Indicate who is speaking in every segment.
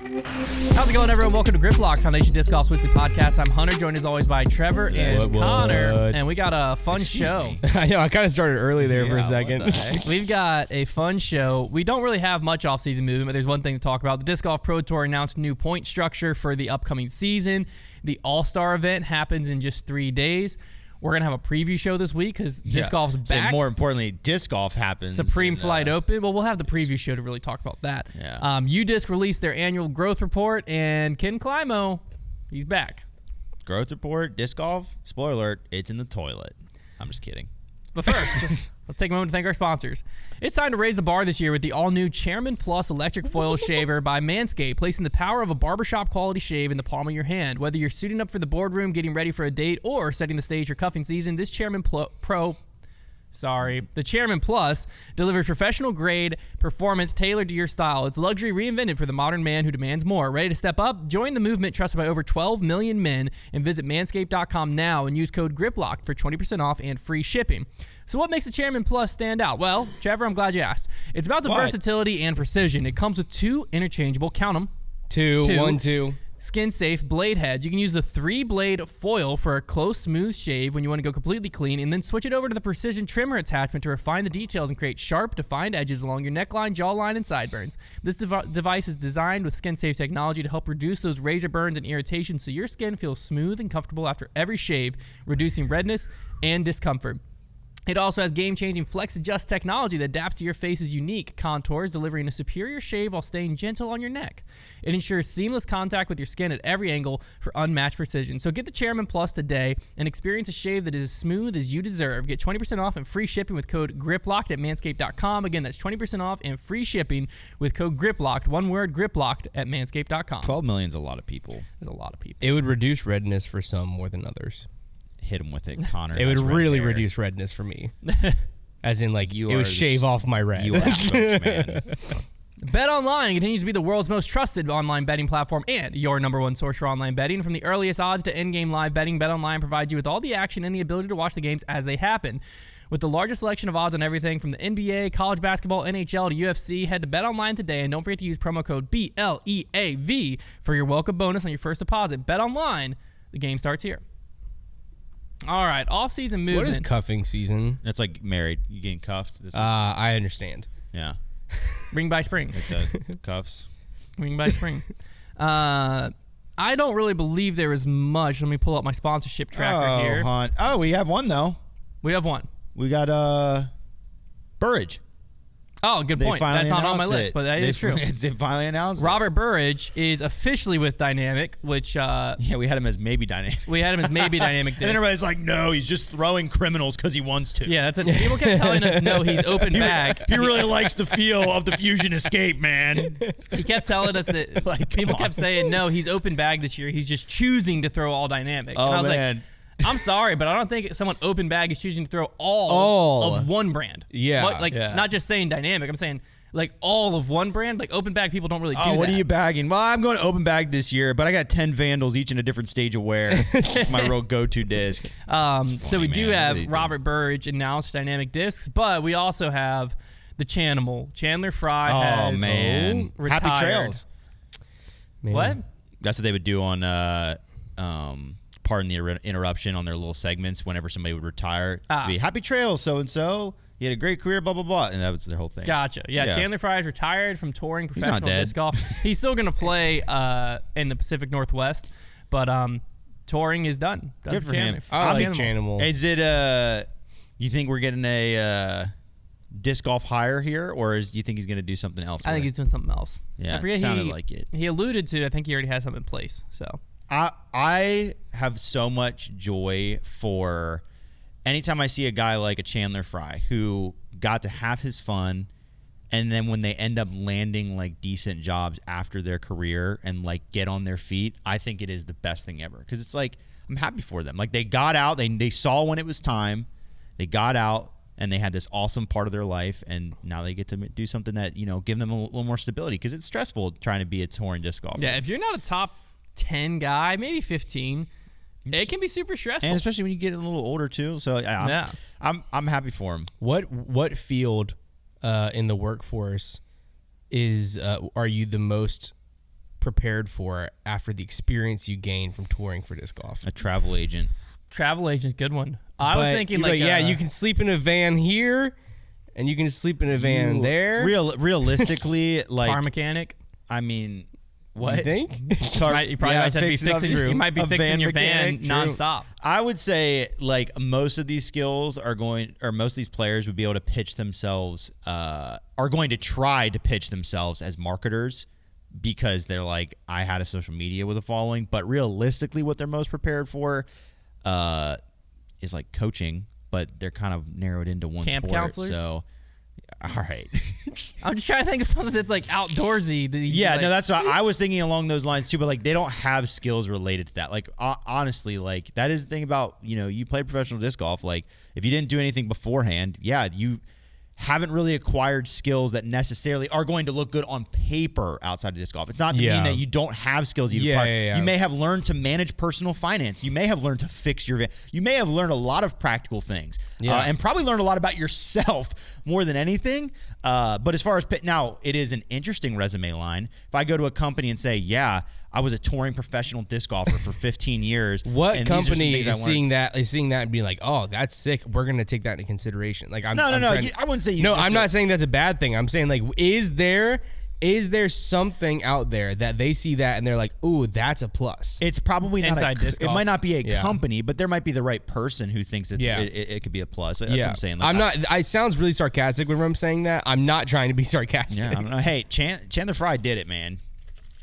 Speaker 1: How's it going, everyone? Welcome to Grip Lock, Foundation Disc Golf's weekly podcast. I'm Hunter, joined as always by Trevor and Konner, and we got a fun show.
Speaker 2: I know, I kind of started early there for a second.
Speaker 1: We've got a fun show. We don't really have much off-season movement, but there's one thing to talk about. The Disc Golf Pro Tour announced a new point structure for the upcoming season. The All-Star event happens in just 3 days. We're going to have a preview show this week because Disc Golf's back.
Speaker 3: So more importantly, Disc Golf happens.
Speaker 1: Supreme Flight Open. Well, we'll have the preview show to really talk about that.
Speaker 3: Yeah.
Speaker 1: Udisc released their annual growth report, and Climo, he's back.
Speaker 3: Growth report, Disc Golf, spoiler alert, it's in the toilet. I'm just kidding.
Speaker 1: But first, let's take a moment to thank our sponsors. It's time to raise the bar this year with the all-new Chairman Plus electric foil shaver by Manscaped, placing the power of a barbershop quality shave in the palm of your hand. Whether you're suiting up for the boardroom, getting ready for a date, or setting the stage for cuffing season, this the Chairman Plus delivers professional-grade performance tailored to your style. It's luxury reinvented for the modern man who demands more. Ready to step up? Join the movement trusted by over 12 million men and visit manscaped.com now and use code GRIPLOCK for 20% off and free shipping. So what makes the Chairman Plus stand out? Well, Trevor, I'm glad you asked. It's about the versatility and precision. It comes with two interchangeable, count them,
Speaker 2: two
Speaker 1: skin-safe blade heads. You can use the 3-blade foil for a close, smooth shave when you want to go completely clean, and then switch it over to the precision trimmer attachment to refine the details and create sharp, defined edges along your neckline, jawline, and sideburns. This device is designed with skin-safe technology to help reduce those razor burns and irritations so your skin feels smooth and comfortable after every shave, reducing redness and discomfort. It also has game-changing Flex Adjust technology that adapts to your face's unique contours, delivering a superior shave while staying gentle on your neck. It ensures seamless contact with your skin at every angle for unmatched precision. So get the Chairman Plus today and experience a shave that is as smooth as you deserve. Get 20% off and free shipping with code GRIPLOCKED at manscaped.com. Again, that's 20% off and free shipping with code GRIPLOCKED. One word, GRIPLOCKED at manscaped.com.
Speaker 3: 12 million's a lot of people.
Speaker 1: There's a lot of people.
Speaker 2: It would reduce redness for some more than others.
Speaker 3: Hit him with it, Konner.
Speaker 2: It would really reduce redness for me. As in, like, it would shave off my red.
Speaker 3: You are coach, man.
Speaker 1: BetOnline continues to be the world's most trusted online betting platform and your number one source for online betting. From the earliest odds to in-game live betting, BetOnline provides you with all the action and the ability to watch the games as they happen. With the largest selection of odds on everything from the NBA, college basketball, NHL to UFC, head to BetOnline today and don't forget to use promo code BLEAV for your welcome bonus on your first deposit. BetOnline, the game starts here. All right, off-season movement.
Speaker 2: What is cuffing season?
Speaker 3: That's like married. You getting cuffed?
Speaker 2: I understand.
Speaker 3: Yeah.
Speaker 1: Ring by spring.
Speaker 3: Like cuffs.
Speaker 1: Ring by spring. I don't really believe there is much. Let me pull up my sponsorship tracker here.
Speaker 3: Oh, we have one, though.
Speaker 1: We have one.
Speaker 3: We got Burridge.
Speaker 1: Oh, good point. That's not on my list, but that is true.
Speaker 3: It's finally announced.
Speaker 1: Robert Burridge is officially with Dynamic, which...
Speaker 3: yeah, we had him as maybe Dynamic.
Speaker 1: We had him as maybe Dynamic Discs.
Speaker 3: And then everybody's like, no, he's just throwing criminals because he wants to.
Speaker 1: Yeah, that's what people kept telling us, no, he's open bag.
Speaker 3: He really likes the feel of the Fusion Escape, man.
Speaker 1: He kept telling us that people kept saying, no, he's open bag this year. He's just choosing to throw all Dynamic.
Speaker 3: Oh,
Speaker 1: and I was
Speaker 3: man.
Speaker 1: like, I'm sorry, but I don't think someone open bag is choosing to throw all of one brand.
Speaker 2: Yeah.
Speaker 1: Not just saying Dynamic. I'm saying... like all of one brand, like open bag people don't really do that.
Speaker 3: Oh, what are you bagging? Well, I'm going to open bag this year, but I got 10 Vandals, each in a different stage of wear. It's my real go-to disc.
Speaker 1: So we do have Robert Burridge announced Dynamic Discs, but we also have the Chanimal. Chandler Fry has retired.
Speaker 3: Happy Trails.
Speaker 2: Man.
Speaker 1: What?
Speaker 3: That's what they would do on pardon the interruption on their little segments whenever somebody would retire. It'd be Happy Trails, so-and-so. He had a great career, blah, blah, blah. And that was their whole thing.
Speaker 1: Gotcha. Yeah. Chandler Fry is retired from touring professional disc golf.
Speaker 3: He's
Speaker 1: He's still going to play in the Pacific Northwest, but touring is done.
Speaker 3: Good for him.
Speaker 2: I like Chanimal.
Speaker 3: Is it, you think we're getting a disc golf hire here, or do you think he's going to do something else?
Speaker 1: I think he's doing something else.
Speaker 3: Yeah,
Speaker 1: I forget
Speaker 3: it sounded like it.
Speaker 1: He alluded to, I think he already has something in place. So
Speaker 3: I have so much joy for... anytime I see a guy like a Chandler Fry who got to have his fun, and then when they end up landing like decent jobs after their career and like get on their feet, I think it is the best thing ever. Because it's like, I'm happy for them. Like they got out, they saw when it was time, they got out, and they had this awesome part of their life, and now they get to do something that, you know, give them a little more stability, because it's stressful trying to be a touring disc golfer.
Speaker 1: Yeah, if you're not a top 10 guy, maybe 15, it can be super stressful,
Speaker 3: and especially when you get a little older too. So I'm happy for him.
Speaker 2: What field in the workforce are you the most prepared for after the experience you gain from touring for disc golf?
Speaker 3: A travel agent.
Speaker 1: Travel agent, good one. I was thinking like
Speaker 2: you can sleep in a van here, and you can sleep in a van there.
Speaker 3: Realistically, like
Speaker 1: car mechanic.
Speaker 3: I mean, what?
Speaker 2: You think?
Speaker 1: You probably might have to be fixing. You might be fixing your van nonstop.
Speaker 3: I would say like most of these skills most of these players would be able to pitch themselves, are going to try to pitch themselves as marketers because they're like, I had a social media with a following. But realistically, what they're most prepared for is like coaching, but they're kind of narrowed into one
Speaker 1: Camp
Speaker 3: sport.
Speaker 1: counselors?
Speaker 3: So, all right.
Speaker 1: I'm just trying to think of something that's like outdoorsy.
Speaker 3: That's what I was thinking along those lines too. But like, they don't have skills related to that. Like, honestly, like that is the thing about you play professional disc golf. Like, if you didn't do anything beforehand, you haven't really acquired skills that necessarily are going to look good on paper outside of disc golf. It's not to mean that you don't have skills you've acquired. You may have learned to manage personal finance. You may have learned to fix your van. You may have learned a lot of practical things and probably learned a lot about yourself more than anything. But as far as now, it is an interesting resume line. If I go to a company and say, I was a touring professional disc golfer for 15 years.
Speaker 2: What company is seeing that and being like, oh, that's sick. We're going to take that into consideration. Like, I
Speaker 3: wouldn't say you.
Speaker 2: No, I'm not saying that's a bad thing. I'm saying like, is there something out there that they see that and they're like, ooh, that's a plus?
Speaker 3: It's probably not
Speaker 1: inside disc golf.
Speaker 3: It might not be a company, but there might be the right person who thinks it could be a plus. That's what I'm saying. Like,
Speaker 2: it sounds really sarcastic when I'm saying that. I'm not trying to be sarcastic.
Speaker 3: Yeah, hey, Chandler Fry did it, man.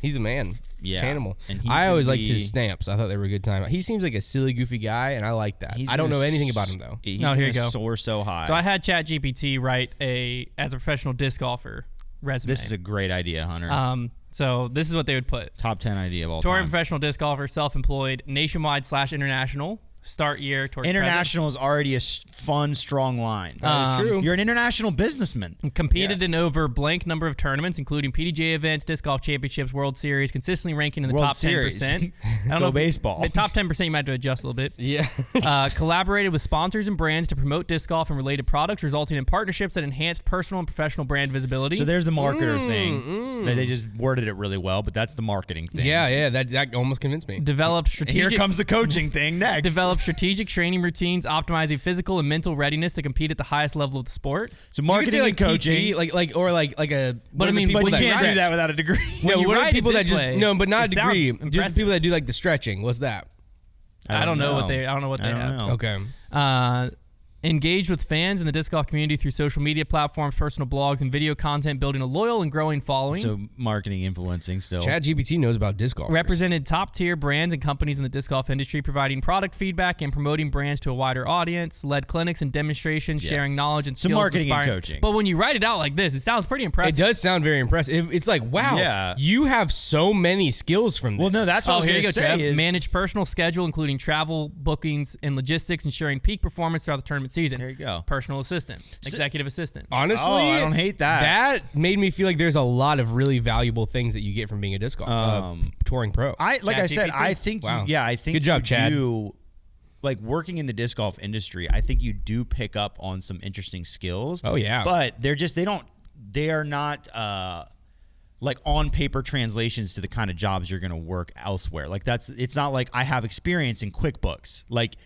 Speaker 2: He's a man.
Speaker 3: Yeah,
Speaker 2: animal. I always liked his stamps. I thought they were a good time. He seems like a silly, goofy guy, and I like that. I don't know anything about him though.
Speaker 3: He's here you go. Soar so high.
Speaker 1: So I had ChatGPT write as a professional disc golfer resume.
Speaker 3: This is a great idea, Hunter.
Speaker 1: So this is what they would put:
Speaker 3: top 10 idea of all time.
Speaker 1: Touring professional disc golfer, self-employed, nationwide/international. Start year towards
Speaker 3: international
Speaker 1: present.
Speaker 3: is already a fun, strong line.
Speaker 2: That is true.
Speaker 3: You're an international businessman.
Speaker 1: Competed in over blank number of tournaments, including PDGA events, disc golf championships, World Series, consistently ranking in the top 10%. I don't know
Speaker 3: baseball.
Speaker 1: The top 10% you might have to adjust a little bit.
Speaker 2: Yeah.
Speaker 1: Collaborated with sponsors and brands to promote disc golf and related products, resulting in partnerships that enhanced personal and professional brand visibility.
Speaker 3: So there's the marketer thing. They just worded it really well, but that's the marketing thing.
Speaker 2: Yeah. That almost convinced me.
Speaker 1: Developed strategic.
Speaker 3: Here comes the coaching thing next.
Speaker 1: Developed strategic training routines, optimizing physical and mental readiness to compete at the highest level of the sport.
Speaker 3: So marketing and coaching,
Speaker 2: PT, like a.
Speaker 1: But I mean,
Speaker 3: but you can't do that without a degree.
Speaker 2: No, what are people that just but not a degree?
Speaker 1: Just
Speaker 2: the people that do like the stretching. What's that?
Speaker 1: I don't know what they have.
Speaker 2: Okay.
Speaker 1: Engage with fans in the disc golf community through social media platforms, personal blogs, and video content, building a loyal and growing following.
Speaker 3: So marketing, influencing still.
Speaker 2: ChatGPT knows about disc golf.
Speaker 1: Represented top-tier brands and companies in the disc golf industry, providing product feedback and promoting brands to a wider audience. Led clinics and demonstrations, sharing knowledge and skills.
Speaker 3: So marketing and coaching.
Speaker 1: But when you write it out like this, it sounds pretty impressive.
Speaker 2: It does sound very impressive. It's like, wow, you have so many skills from this.
Speaker 3: Well, no, that's what I was going to say.
Speaker 1: Trev. Manage personal schedule, including travel, bookings, and logistics, ensuring peak performance throughout the tournament season.
Speaker 3: There you go.
Speaker 1: Personal assistant, executive assistant.
Speaker 2: Honestly,
Speaker 3: I don't hate that.
Speaker 2: That made me feel like there's a lot of really valuable things that you get from being a disc golf touring pro.
Speaker 3: I think I think
Speaker 2: good job, Chad.
Speaker 3: Like working in the disc golf industry, I think you do pick up on some interesting skills.
Speaker 2: Oh yeah,
Speaker 3: but they are not like on paper translations to the kind of jobs you're going to work elsewhere. Like it's not like I have experience in QuickBooks. Like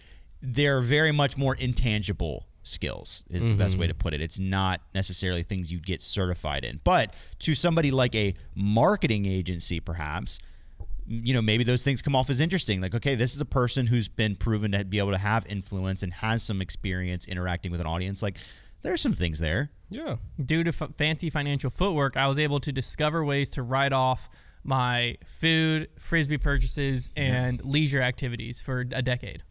Speaker 3: they're very much more intangible skills is the best way to put it. It's not necessarily things you'd get certified in. But to somebody like a marketing agency, perhaps, maybe those things come off as interesting. Like, okay, this is a person who's been proven to be able to have influence and has some experience interacting with an audience. Like, there's some things there.
Speaker 2: Yeah.
Speaker 1: Due to fancy financial footwork, I was able to discover ways to write off my food, Frisbee purchases, and leisure activities for a decade.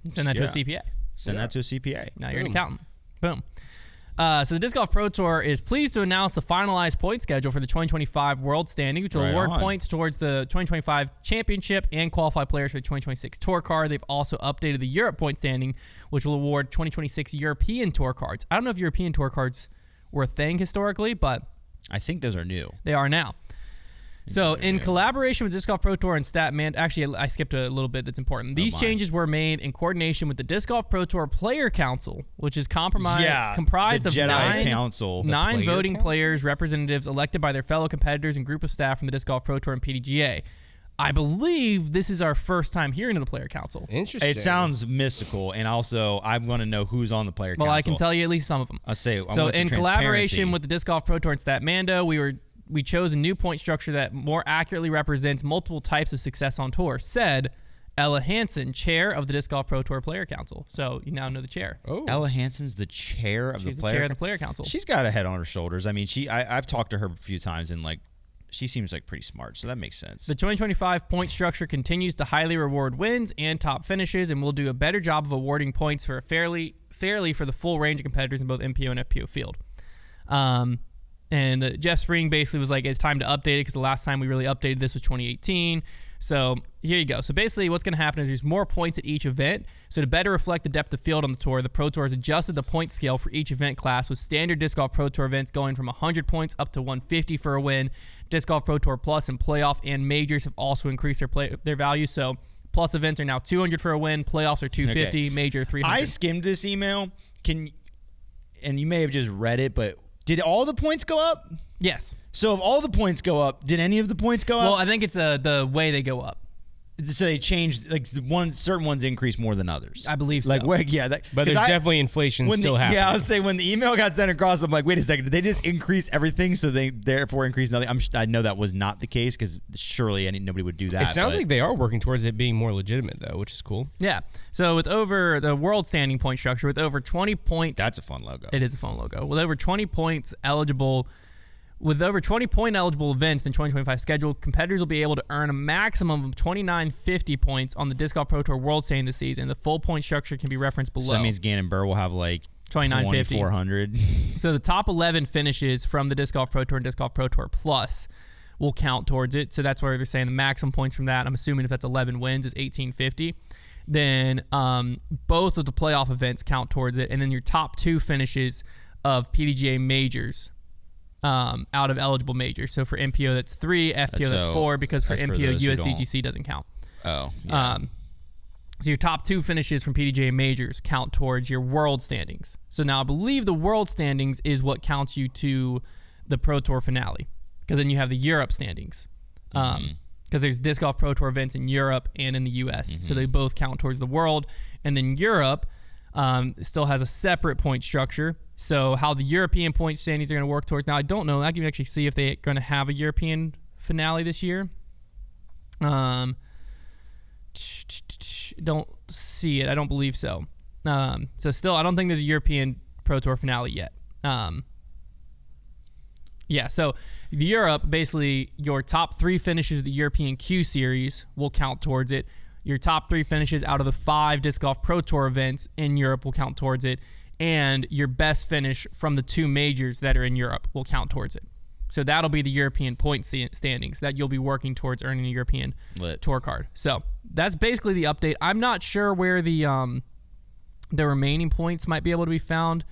Speaker 1: Send that to a CPA.
Speaker 3: Send that to a CPA.
Speaker 1: Now you're an accountant. Boom. So the Disc Golf Pro Tour is pleased to announce the finalized point schedule for the 2025 World Standing, which will award points towards the 2025 Championship and qualify players for the 2026 Tour Card. They've also updated the Europe point standing, which will award 2026 European Tour Cards. I don't know if European Tour Cards were a thing historically, but
Speaker 3: I think those are new.
Speaker 1: They are now. So, in collaboration with Disc Golf Pro Tour and Statman, actually, I skipped a little bit that's important. These changes were made in coordination with the Disc Golf Pro Tour Player Council, which is comprised of nine voting players, representatives elected by their fellow competitors and group of staff from the Disc Golf Pro Tour and PDGA. I believe this is our first time hearing of the Player Council.
Speaker 2: Interesting.
Speaker 3: It sounds mystical, and also I'm going to know who's on the Player Council.
Speaker 1: Well, I can tell you at least some of them.
Speaker 3: So
Speaker 1: in collaboration with the Disc Golf Pro Tour and Statmando, we chose a new point structure that more accurately represents multiple types of success on tour, said Ella Hansen, chair of the Disc Golf Pro Tour Player Council. So you now know the chair.
Speaker 3: Oh. Ella Hansen's the chair of the
Speaker 1: Player Council.
Speaker 3: She's got a head on her shoulders. I mean, I've talked to her a few times, and like, she seems like pretty smart, so that makes sense.
Speaker 1: The 2025 point structure continues to highly reward wins and top finishes, and will do a better job of awarding points for fairly for the full range of competitors in both MPO and FPO field. And Jeff Spring basically was like, it's time to update it because the last time we really updated this was 2018. So here you go. So basically what's going to happen is there's more points at each event. So to better reflect the depth of field on the tour, the Pro Tour has adjusted the point scale for each event class, with standard Disc Golf Pro Tour events going from 100 points up to 150 for a win. Disc Golf Pro Tour Plus and Playoff and Majors have also increased their value. So Plus events are now 200 for a win. Playoffs are 250. Okay. Major 300.
Speaker 3: I skimmed this email. And you may have just read it, but did all the points go up?
Speaker 1: Yes.
Speaker 3: So if all the points go up, did any of the points go up?
Speaker 1: Well, I think it's the way they go up.
Speaker 3: So they changed, like, certain ones increase more than others.
Speaker 1: I believe so.
Speaker 3: Like, but
Speaker 2: there's definitely inflation still happening.
Speaker 3: Yeah, I was saying when the email got sent across, I'm like, wait a second, did they just increase everything so they therefore increase nothing? I know that was not the case because surely nobody would do that.
Speaker 2: It sounds like they are working towards it being more legitimate though, which is cool.
Speaker 1: Yeah. So with over the world standing point structure, with over 20 points.
Speaker 3: That's a fun logo.
Speaker 1: It is a fun logo. With over 20 points eligible. With over 20 point eligible events in the 2025 schedule, competitors will be able to earn a maximum of 2950 points on the Disc Golf Pro Tour World Standing this season. The full point structure can be referenced below.
Speaker 3: So that means Gannon Burr will have like
Speaker 1: 2950.
Speaker 3: 2400.
Speaker 1: So the top 11 finishes from the Disc Golf Pro Tour and Disc Golf Pro Tour Plus will count towards it. So that's where they're saying the maximum points from that, I'm assuming if that's 11 wins, is 1850. Then both of the playoff events count towards it. And then your top 2 finishes of PDGA majors out of eligible majors. So for MPO, that's 3, FPO, that's 4, because for MPO, USDGC doesn't count.
Speaker 3: Oh, yeah.
Speaker 1: So your top 2 finishes from PDGA majors count towards your world standings. So now I believe the world standings is what counts you to the Pro Tour finale, because then you have the Europe standings. Because there's Disc Golf Pro Tour events in Europe and in the US. So they both count towards the world. And then Europe still has a separate point structure. So how the European point standings are going to work towards. Now, I don't know. I can actually see if they're going to have a European finale this year. Don't see it. I don't believe so. So still, I don't think there's a European Pro Tour finale yet. Yeah, so the Europe, basically, your top 3 finishes of the European Q Series will count towards it. Your top 3 finishes out of the 5 Disc Golf Pro Tour events in Europe will count towards it. And your best finish from the 2 majors that are in Europe will count towards it. So that'll be the European point standings that you'll be working towards earning a European tour card. So that's basically the update. I'm not sure where the remaining points might be able to be found,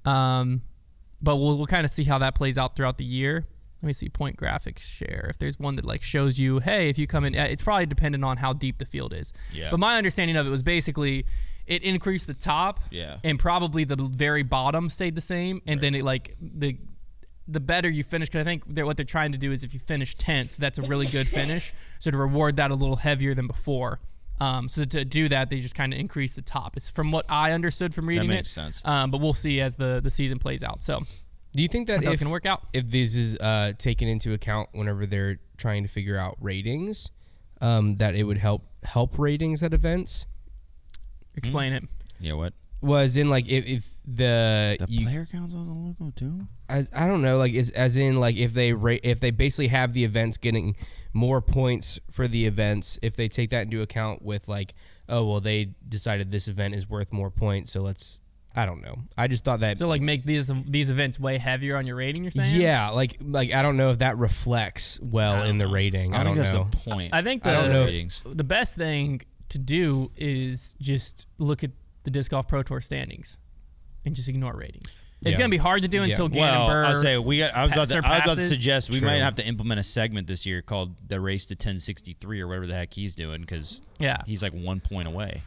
Speaker 1: but we'll kind of see how that plays out throughout the year. Let me see, point graphics share. If there's one that like shows you, hey, if you come in, it's probably dependent on how deep the field is. Yeah. But my understanding of it was basically it increased the top, and probably the very bottom stayed the same, and then it like the better you finish, because I think what they're trying to do is if you finish 10th, that's a really good finish. So to reward that a little heavier than before. So to do that, they just kind of increase the top. It's from what I understood from reading it.
Speaker 3: That makes sense.
Speaker 1: But we'll see as the season plays out. So
Speaker 2: do you think that
Speaker 1: it's going to work out?
Speaker 2: If this is taken into account whenever they're trying to figure out ratings, that it would help ratings at events?
Speaker 1: Explain it.
Speaker 3: Yeah, what?
Speaker 2: Was in like if the
Speaker 3: player counts on the logo too?
Speaker 2: I don't know, like as in like if they basically have the events getting more points for the events, if they take that into account with like, oh well, they decided this event is worth more points, so let's, I don't know. I just thought that,
Speaker 1: so like make these events way heavier on your rating. You're saying?
Speaker 2: Yeah, like I don't know if that reflects well in the rating. I don't know.
Speaker 3: That's the point.
Speaker 1: I think the best thing to do is just look at the Disc Golf Pro Tour standings and just ignore ratings. It's
Speaker 2: Yeah.
Speaker 1: going to be hard to do until Gannon Burr.
Speaker 3: I'll say I was about to
Speaker 1: surpasses.
Speaker 3: suggest we
Speaker 2: True.
Speaker 3: might have to implement a segment this year called the Race to 1063 or whatever the heck he's doing because he's like 1 point away.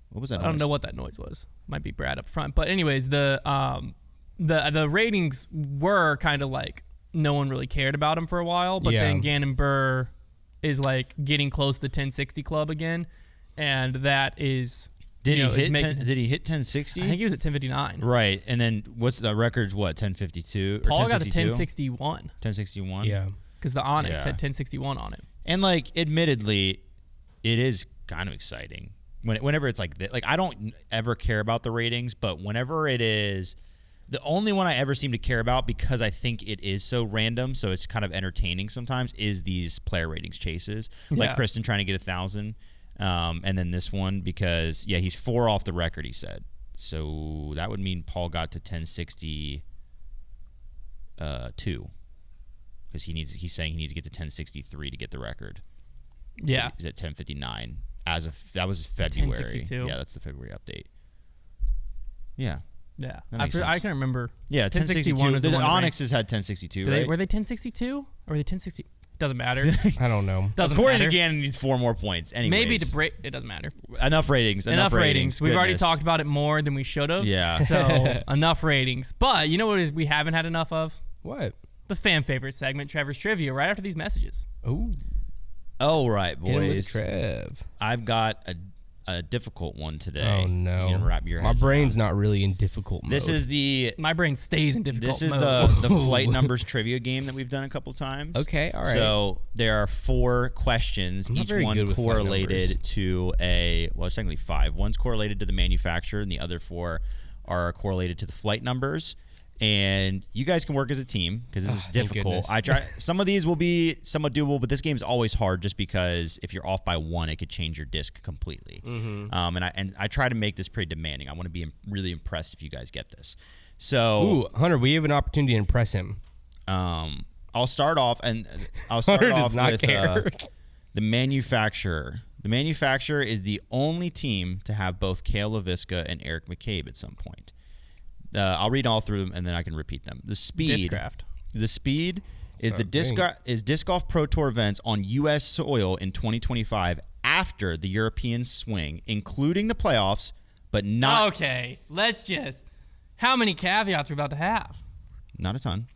Speaker 3: What was that?
Speaker 1: I don't
Speaker 3: noise?
Speaker 1: know what that noise was. Might be Brad up front. But anyways, the ratings were kind of like no one really cared about him for a while, but then Gannon Burr is like getting close to the 1060 club again, and that is
Speaker 3: Did he hit 1060?
Speaker 1: I think he was at 1059.
Speaker 3: Right, and then what's the record's? What 1052 or
Speaker 1: Paul got to
Speaker 3: 1062?
Speaker 1: 1061.
Speaker 3: 1061.
Speaker 2: Yeah.
Speaker 1: Because the Onyx
Speaker 3: Yeah.
Speaker 1: had 1061 on it.
Speaker 3: And like, admittedly, it is kind of exciting whenever it's like that. Like, I don't ever care about the ratings, but whenever it is, the only one I ever seem to care about because I think it is so random, so it's kind of entertaining sometimes, is these player ratings chases. Like Kristen trying to get 1,000, and then this one because he's 4 off the record. He said so that would mean Paul got to 1062 because he's saying he needs to get to 1063 to get the record.
Speaker 1: Yeah,
Speaker 3: he's at 1059 that was February.
Speaker 1: 1062.
Speaker 3: Yeah, that's the February update. Yeah.
Speaker 1: Yeah,
Speaker 3: I
Speaker 1: can remember.
Speaker 3: Yeah, 1061
Speaker 1: was the one.
Speaker 3: Onyx has had 1062, right?
Speaker 1: Were they 1062 or were they 1060? Doesn't matter.
Speaker 2: I don't know.
Speaker 1: Doesn't
Speaker 3: According
Speaker 1: matter.
Speaker 3: to Gannon, needs 4 more points. Anyways.
Speaker 1: Maybe to break. It doesn't matter.
Speaker 3: Enough ratings.
Speaker 1: Enough ratings. We've already
Speaker 3: Goodness.
Speaker 1: talked about it more than we should have.
Speaker 3: Yeah.
Speaker 1: So enough ratings. But you know what we haven't had enough of?
Speaker 2: What?
Speaker 1: The fan favorite segment, Trevor's Trivia, right after these messages.
Speaker 2: Ooh.
Speaker 3: Oh, right,
Speaker 2: Hit him with
Speaker 3: boys.
Speaker 2: Trev.
Speaker 3: I've got a difficult one today.
Speaker 2: Oh no.
Speaker 3: You wrap your
Speaker 2: My
Speaker 3: heads
Speaker 2: brain's
Speaker 3: around.
Speaker 2: not really in difficult mode.
Speaker 3: This is the
Speaker 1: My brain stays in difficult
Speaker 3: This is
Speaker 1: mode.
Speaker 3: the flight numbers trivia game that we've done a couple times.
Speaker 2: Okay, all right.
Speaker 3: So there are 4 questions,
Speaker 2: not
Speaker 3: each
Speaker 2: very good
Speaker 3: one
Speaker 2: with flight
Speaker 3: correlated
Speaker 2: numbers.
Speaker 3: to it's technically 5. One's correlated to the manufacturer, and the other 4 are correlated to the flight numbers. And you guys can work as a team because this is
Speaker 2: thank
Speaker 3: difficult.
Speaker 2: goodness.
Speaker 3: I try. Some of these will be somewhat doable, but this game is always hard just because if you're off by 1, it could change your disc completely.
Speaker 2: Mm-hmm.
Speaker 3: And I try to make this pretty demanding. I want to be really impressed if you guys get this. So,
Speaker 2: Ooh, Hunter, we have an opportunity to impress him.
Speaker 3: I'll start off
Speaker 2: Hunter does not
Speaker 3: with
Speaker 2: care.
Speaker 3: the manufacturer. The manufacturer is the only team to have both Cale LaVisca and Eric McCabe at some point. I'll read all through them and then I can repeat them. The speed.
Speaker 1: Discraft.
Speaker 3: The speed is
Speaker 2: Sorry,
Speaker 3: Disc Golf Pro Tour events on U.S. soil in 2025 after the European swing, including the playoffs, but not
Speaker 1: Okay, let's just. How many caveats are we about to have?
Speaker 3: not a ton.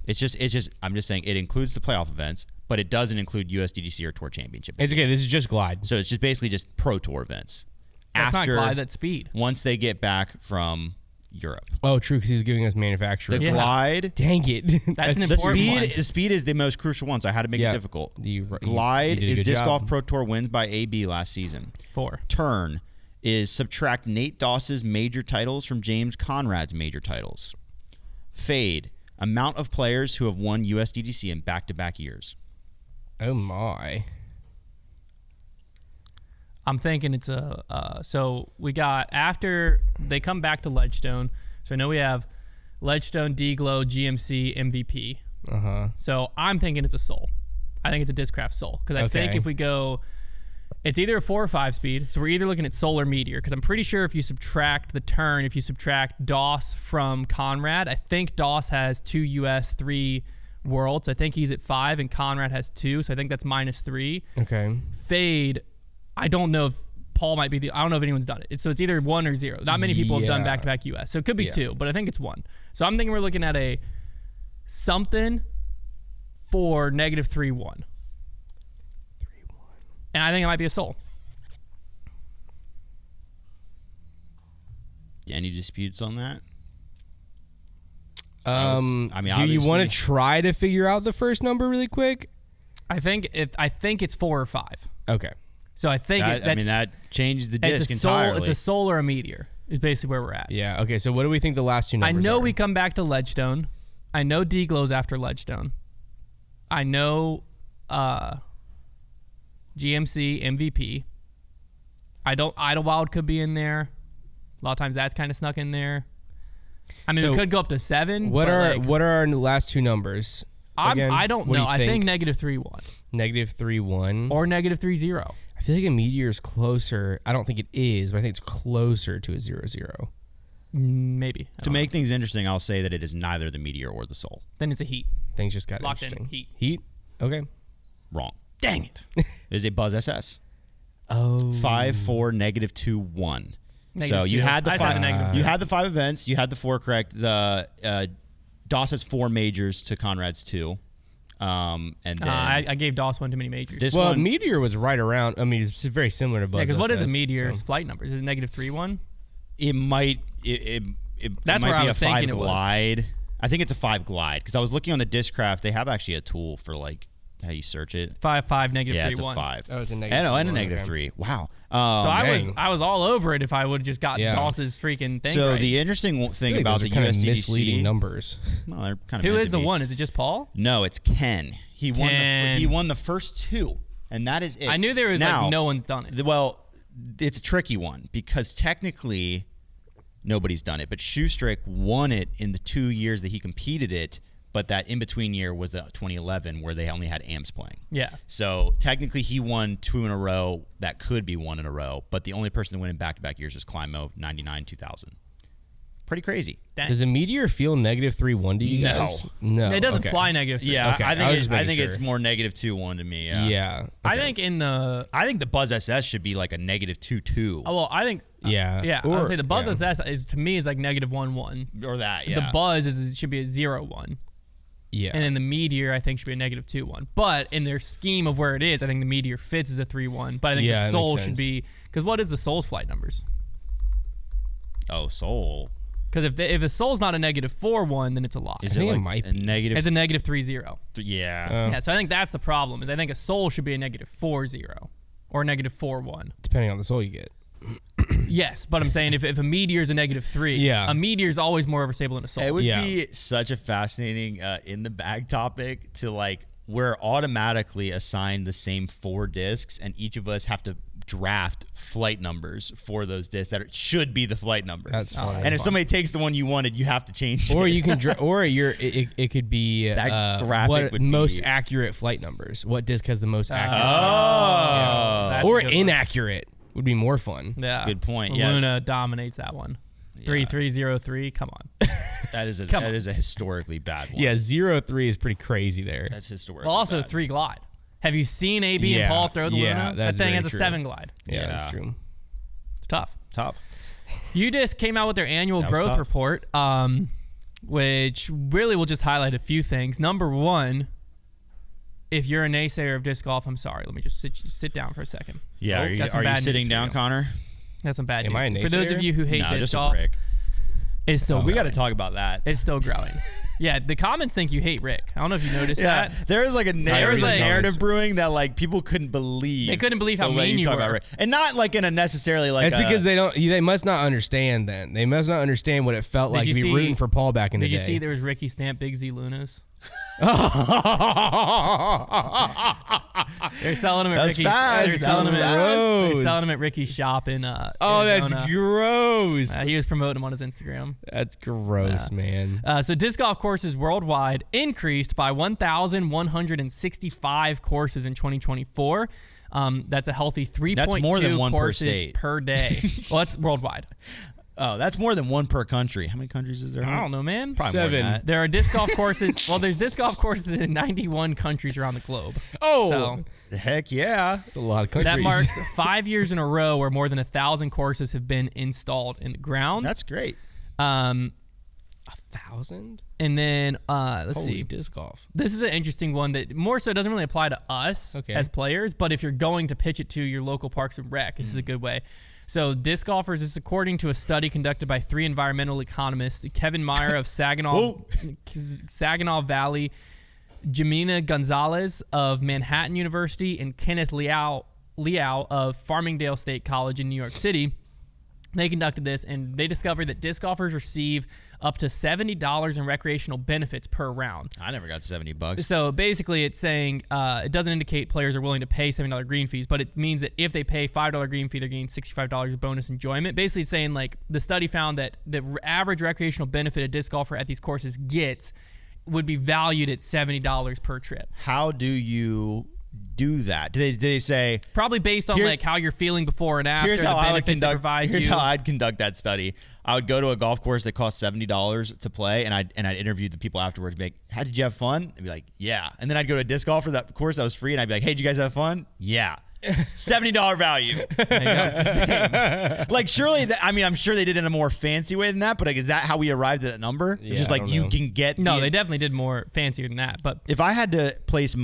Speaker 3: It's just I'm just saying it includes the playoff events, but it doesn't include USDGC or Tour Championship.
Speaker 2: It's okay. This is just glide.
Speaker 3: So it's just basically just Pro Tour events.
Speaker 1: That's
Speaker 3: after,
Speaker 1: not glide, that's speed.
Speaker 3: once they get back from Europe.
Speaker 2: Oh, true, because he was giving us manufacturer.
Speaker 3: The
Speaker 1: Yeah.
Speaker 3: glide.
Speaker 2: Dang it.
Speaker 1: That's an
Speaker 3: The
Speaker 1: important one.
Speaker 3: speed is the most crucial one, so I had to make it
Speaker 2: Yeah.
Speaker 3: difficult.
Speaker 2: You
Speaker 3: Glide
Speaker 2: did a
Speaker 3: is
Speaker 2: good
Speaker 3: Disc
Speaker 2: job.
Speaker 3: Golf Pro Tour wins by AB last season.
Speaker 1: 4.
Speaker 3: Turn is subtract Nate Doss's major titles from James Conrad's major titles. Fade, amount of players who have won USDGC in back-to-back years.
Speaker 2: Oh my.
Speaker 1: I'm thinking it's so we got after they come back to Ledgestone. So I know we have Ledgestone, D-Glow, GMC, MVP.
Speaker 2: Uh-huh.
Speaker 1: So I'm thinking it's a Soul. I think it's a Discraft Soul because I think
Speaker 2: Okay.
Speaker 1: if we go, it's either a 4 or 5 speed. So we're either looking at Soul or Meteor because I'm pretty sure if you subtract the turn, if you subtract Doss from Conrad, I think Doss has 2 US, 3 Worlds. I think he's at 5 and Conrad has 2. So I think that's -3.
Speaker 2: Okay.
Speaker 1: Fade, I don't know if Paul might be I don't know if anyone's done it. So it's either 1 or 0. Not many people have done
Speaker 2: Yeah.
Speaker 1: back-to-back US. So it could be
Speaker 2: Yeah.
Speaker 1: 2, but I think it's 1. So I'm thinking we're looking at a something for -3-1. And I think it might be a Soul.
Speaker 3: Any disputes on that?
Speaker 2: Do you
Speaker 3: obviously-
Speaker 2: want to try to figure out the first number really quick?
Speaker 1: I think it's 4 or 5.
Speaker 2: Okay.
Speaker 1: So I think
Speaker 3: that changes the
Speaker 1: it's
Speaker 3: disc
Speaker 1: a Soul.
Speaker 3: entirely.
Speaker 1: It's a Soul or a Meteor. Is basically where we're at.
Speaker 2: Yeah. Okay. So what do we think the last 2
Speaker 1: I
Speaker 2: numbers
Speaker 1: know
Speaker 2: are?
Speaker 1: we come back to Ledgestone. I know D-Glow's after Ledgestone. I know GMC, MVP. Idlewild could be in there. A lot of times that's kind of snuck in there. I mean,
Speaker 2: So
Speaker 1: it could go up to 7.
Speaker 2: What
Speaker 1: but,
Speaker 2: are
Speaker 1: like,
Speaker 2: what are our last 2 numbers? Again,
Speaker 1: I don't
Speaker 2: what do
Speaker 1: know.
Speaker 2: you
Speaker 1: I think -3-1
Speaker 2: -3-1
Speaker 1: or -3-0.
Speaker 2: I feel like a meteor is closer. I don't think it is, but I think it's closer to a 0-0.
Speaker 1: Maybe.
Speaker 3: To make things interesting, I'll say that it is neither the Meteor or the Soul.
Speaker 1: Then it's a Heat.
Speaker 2: Things just got
Speaker 1: Locked
Speaker 2: interesting.
Speaker 1: in.
Speaker 2: Heat? Okay.
Speaker 3: Wrong.
Speaker 1: Dang it.
Speaker 3: It is a Buzz SS.
Speaker 2: Oh.
Speaker 3: 5, 4, -2, 1. So you
Speaker 1: -2.
Speaker 3: had the
Speaker 1: I just had
Speaker 3: five.
Speaker 1: the -2.
Speaker 3: You had the 5 events. You had the 4 correct. The DOS has 4 majors to Conrad's 2. And then
Speaker 1: I gave DOS one too many majors.
Speaker 3: this
Speaker 2: Well,
Speaker 3: one.
Speaker 2: Meteor was right around. I mean, it's very similar to Buzz.
Speaker 1: because what is a
Speaker 2: SS,
Speaker 1: Meteor's
Speaker 2: so-
Speaker 1: flight numbers? Is it -3 one?
Speaker 3: It might. It
Speaker 1: That's
Speaker 3: might
Speaker 1: where I
Speaker 3: be
Speaker 1: was
Speaker 3: a 5
Speaker 1: thinking it was.
Speaker 3: glide. I think it's a 5 glide because I was looking on the Discraft. They have actually a tool for like how you search it.
Speaker 1: 5, -3
Speaker 3: Yeah, it's a
Speaker 1: one.
Speaker 3: 5.
Speaker 2: Oh, it's a
Speaker 3: And
Speaker 2: -1,
Speaker 3: a
Speaker 2: okay.
Speaker 3: -3. Wow.
Speaker 1: So
Speaker 2: dang.
Speaker 1: I was all over it if I would have just got
Speaker 2: Yeah.
Speaker 1: DOS's freaking thing
Speaker 3: So
Speaker 1: right.
Speaker 3: the interesting
Speaker 2: I
Speaker 3: thing
Speaker 2: feel like
Speaker 3: about
Speaker 2: those
Speaker 3: the
Speaker 2: are kind of
Speaker 3: USDC
Speaker 2: misleading numbers.
Speaker 3: Well, they're kind of
Speaker 1: Who
Speaker 3: meant
Speaker 1: is
Speaker 3: to
Speaker 1: the
Speaker 3: be.
Speaker 1: one? Is it just Paul?
Speaker 3: No, it's Ken. He
Speaker 1: Ken.
Speaker 3: won the first 2, and that is it.
Speaker 1: I knew there was
Speaker 3: now,
Speaker 1: like no one's done it.
Speaker 3: Well, it's a tricky one because technically nobody's done it, but Shoestrick won it in the 2 years that he competed it, but that in-between year was 2011 where they only had AMs playing.
Speaker 1: Yeah.
Speaker 3: So technically he won 2 in a row that could be 1 in a row, but the only person to win in back-to-back years is Climo, 99, 2000. Pretty crazy.
Speaker 1: Dang.
Speaker 2: Does a Meteor feel -3-1 to you
Speaker 3: No.
Speaker 2: guys? No.
Speaker 1: It doesn't
Speaker 2: okay.
Speaker 1: fly -3.
Speaker 3: Yeah,
Speaker 2: Okay,
Speaker 3: I
Speaker 2: I was
Speaker 3: think
Speaker 2: just
Speaker 3: I
Speaker 2: making
Speaker 3: think it's
Speaker 2: sure.
Speaker 3: more -2-1 to me. Yeah.
Speaker 2: Yeah.
Speaker 1: I
Speaker 2: okay.
Speaker 1: think in the
Speaker 3: I think the Buzz SS should be like a -2-2
Speaker 1: well, I think
Speaker 2: Yeah.
Speaker 1: yeah. I would
Speaker 2: Or-
Speaker 1: say the Buzz
Speaker 2: yeah.
Speaker 1: SS is to me is like -1-1.
Speaker 3: or that. Yeah.
Speaker 1: The Buzz should be a 0-1.
Speaker 2: Yeah.
Speaker 1: And then the Meteor, I think, should be a -2-1. But in their scheme of where it is, I think the Meteor fits as a 3-1. But I think
Speaker 2: Yeah,
Speaker 1: the
Speaker 2: that
Speaker 1: Soul
Speaker 2: makes
Speaker 1: should
Speaker 2: sense.
Speaker 1: be because what is the Soul's flight numbers?
Speaker 3: Oh, Soul.
Speaker 1: Because if the Soul's not a -4-1, then it's a lie.
Speaker 3: Is
Speaker 2: think
Speaker 3: it
Speaker 2: it
Speaker 3: like
Speaker 2: might
Speaker 3: a
Speaker 2: be.
Speaker 3: negative?
Speaker 1: It's a -3-0.
Speaker 3: Yeah.
Speaker 1: Yeah, so I think that's the problem. Is I think a Soul should be a -4-0 or a -4-1.
Speaker 2: Depending on the soul you get.
Speaker 1: Yes, but I'm saying if a Meteor's a -3,
Speaker 2: Yeah.
Speaker 1: a Meteor's always more overstable than a Soul.
Speaker 3: It would
Speaker 2: Yeah.
Speaker 3: be such a fascinating in the bag topic to like we're automatically assigned the same 4 discs, and each of us have to draft flight numbers for those discs that should be the flight numbers.
Speaker 2: That's fun.
Speaker 3: And if somebody takes the one you wanted, you have to change it.
Speaker 2: Or you can, it could be
Speaker 3: That graphic
Speaker 2: what
Speaker 3: would
Speaker 2: most
Speaker 3: be-
Speaker 2: accurate flight numbers. What disc has the most accurate?
Speaker 3: Oh,
Speaker 1: That's a
Speaker 2: or
Speaker 1: good one.
Speaker 2: inaccurate would be more fun.
Speaker 1: Yeah.
Speaker 3: Good point. Yeah.
Speaker 1: Luna dominates that one. 3303. Come on.
Speaker 3: that is
Speaker 1: Come on.
Speaker 3: a historically bad one.
Speaker 2: Yeah, 0-3 is pretty crazy there.
Speaker 3: That's historically
Speaker 1: Well, also
Speaker 3: bad.
Speaker 1: 3 glide. Have you seen AB
Speaker 2: Yeah,
Speaker 1: and Paul throw the
Speaker 2: yeah,
Speaker 1: Luna? That
Speaker 2: that's
Speaker 1: thing
Speaker 2: very
Speaker 1: has a
Speaker 2: true.
Speaker 1: 7 glide.
Speaker 2: Yeah,
Speaker 3: Yeah.
Speaker 2: that's true.
Speaker 1: It's tough.
Speaker 3: Tough.
Speaker 1: Udisc came out with their annual
Speaker 3: That was
Speaker 1: growth
Speaker 3: tough.
Speaker 1: report, which really will just highlight a few things. Number one, if you're a naysayer of disc golf, I'm sorry. Let me just sit down for a second.
Speaker 3: Yeah.
Speaker 1: Oh,
Speaker 3: are you,
Speaker 1: got some
Speaker 3: are you
Speaker 1: bad
Speaker 3: sitting
Speaker 1: news for
Speaker 3: down,
Speaker 1: you.
Speaker 3: Connor?
Speaker 1: That's some bad
Speaker 2: Am I a
Speaker 1: news. For those of
Speaker 2: naysayer?
Speaker 1: you who hate
Speaker 3: No,
Speaker 1: disc
Speaker 3: just a
Speaker 1: golf,
Speaker 3: brick.
Speaker 1: it's still
Speaker 3: We got
Speaker 1: growing.
Speaker 3: to talk about that.
Speaker 1: It's still growing. Yeah, the comments think you hate Rick. I don't know if you noticed
Speaker 3: Yeah,
Speaker 1: that.
Speaker 3: there was like a
Speaker 1: was like-
Speaker 3: narrative brewing that like people couldn't believe.
Speaker 1: They couldn't believe how
Speaker 3: the way
Speaker 1: mean you
Speaker 3: talk about
Speaker 1: were.
Speaker 3: Rick. And not like in a necessarily like.
Speaker 2: That's because they must not understand then. They must not understand what it felt
Speaker 1: Did
Speaker 2: like
Speaker 1: you
Speaker 2: to be
Speaker 1: see-
Speaker 2: rooting for Paul back in the
Speaker 1: Did
Speaker 2: day.
Speaker 1: you see there was Ricky Stamp Big Z Lunas? They're selling them at
Speaker 3: That's
Speaker 1: Ricky's.
Speaker 3: fast.
Speaker 1: They're selling them at
Speaker 2: Gross.
Speaker 1: they're selling them at Ricky's shop in
Speaker 2: Oh, that's
Speaker 1: Arizona.
Speaker 2: gross.
Speaker 1: He was promoting them on his Instagram.
Speaker 2: That's gross, man.
Speaker 1: So disc golf courses worldwide increased by 1,165 courses in 2024. That's a healthy 3.2
Speaker 3: That's more than one per
Speaker 1: courses
Speaker 3: state.
Speaker 1: per day. Well, that's worldwide.
Speaker 3: Oh, that's more than one per country. How many countries is there?
Speaker 1: I don't know, man.
Speaker 3: Probably more than
Speaker 2: 7.
Speaker 3: that.
Speaker 1: There are disc golf courses. Well, there's disc golf courses in 91 countries around the globe.
Speaker 2: Oh,
Speaker 1: So
Speaker 3: Heck yeah.
Speaker 2: that's a lot of countries.
Speaker 1: that marks 5 years in a row where more than 1,000 courses have been installed in the ground.
Speaker 3: That's great.
Speaker 2: 1,000.
Speaker 1: And then let's
Speaker 2: Holy
Speaker 1: see.
Speaker 2: disc golf.
Speaker 1: This is an interesting one that more so doesn't really apply to us
Speaker 2: Okay.
Speaker 1: as players, but if you're going to pitch it to your local parks and rec, this is a good way. So disc golfers, this is according to a study conducted by 3 environmental economists, Kevin Meyer of Saginaw Valley, Jimena Gonzalez of Manhattan University, and Kenneth Liao of Farmingdale State College in New York City. They conducted this, and they discovered that disc golfers receive up to $70 in recreational benefits per round.
Speaker 3: I never got $70.
Speaker 1: So basically, it's saying it doesn't indicate players are willing to pay $70 green fees, but it means that if they pay $5 green fee, they're getting $65 of bonus enjoyment. Basically, it's saying like the study found that the average recreational benefit a disc golfer at these courses gets would be valued at $70 per trip.
Speaker 3: How do you do that? Do they say
Speaker 1: probably based on like how you're feeling before and after?
Speaker 3: Here's
Speaker 1: the
Speaker 3: how I would
Speaker 1: benefits it
Speaker 3: conduct.
Speaker 1: provides
Speaker 3: Here's
Speaker 1: you.
Speaker 3: how I'd conduct that study. I would go to a golf course that costs $70 to play, and I'd interview the people afterwards. Be like, "How did you have fun?" And be like, "Yeah." And then I'd go to a disc golf for that course that was free, and I'd be like, "Hey, did you guys have fun?" "Yeah." $70 value. Like, surely, I'm sure they did it in a more fancy way than that, but like, is that how we arrived at that number?
Speaker 2: Yeah,
Speaker 3: It's just like you can get.
Speaker 1: No, they definitely did more fancier than that. But
Speaker 3: if I had to place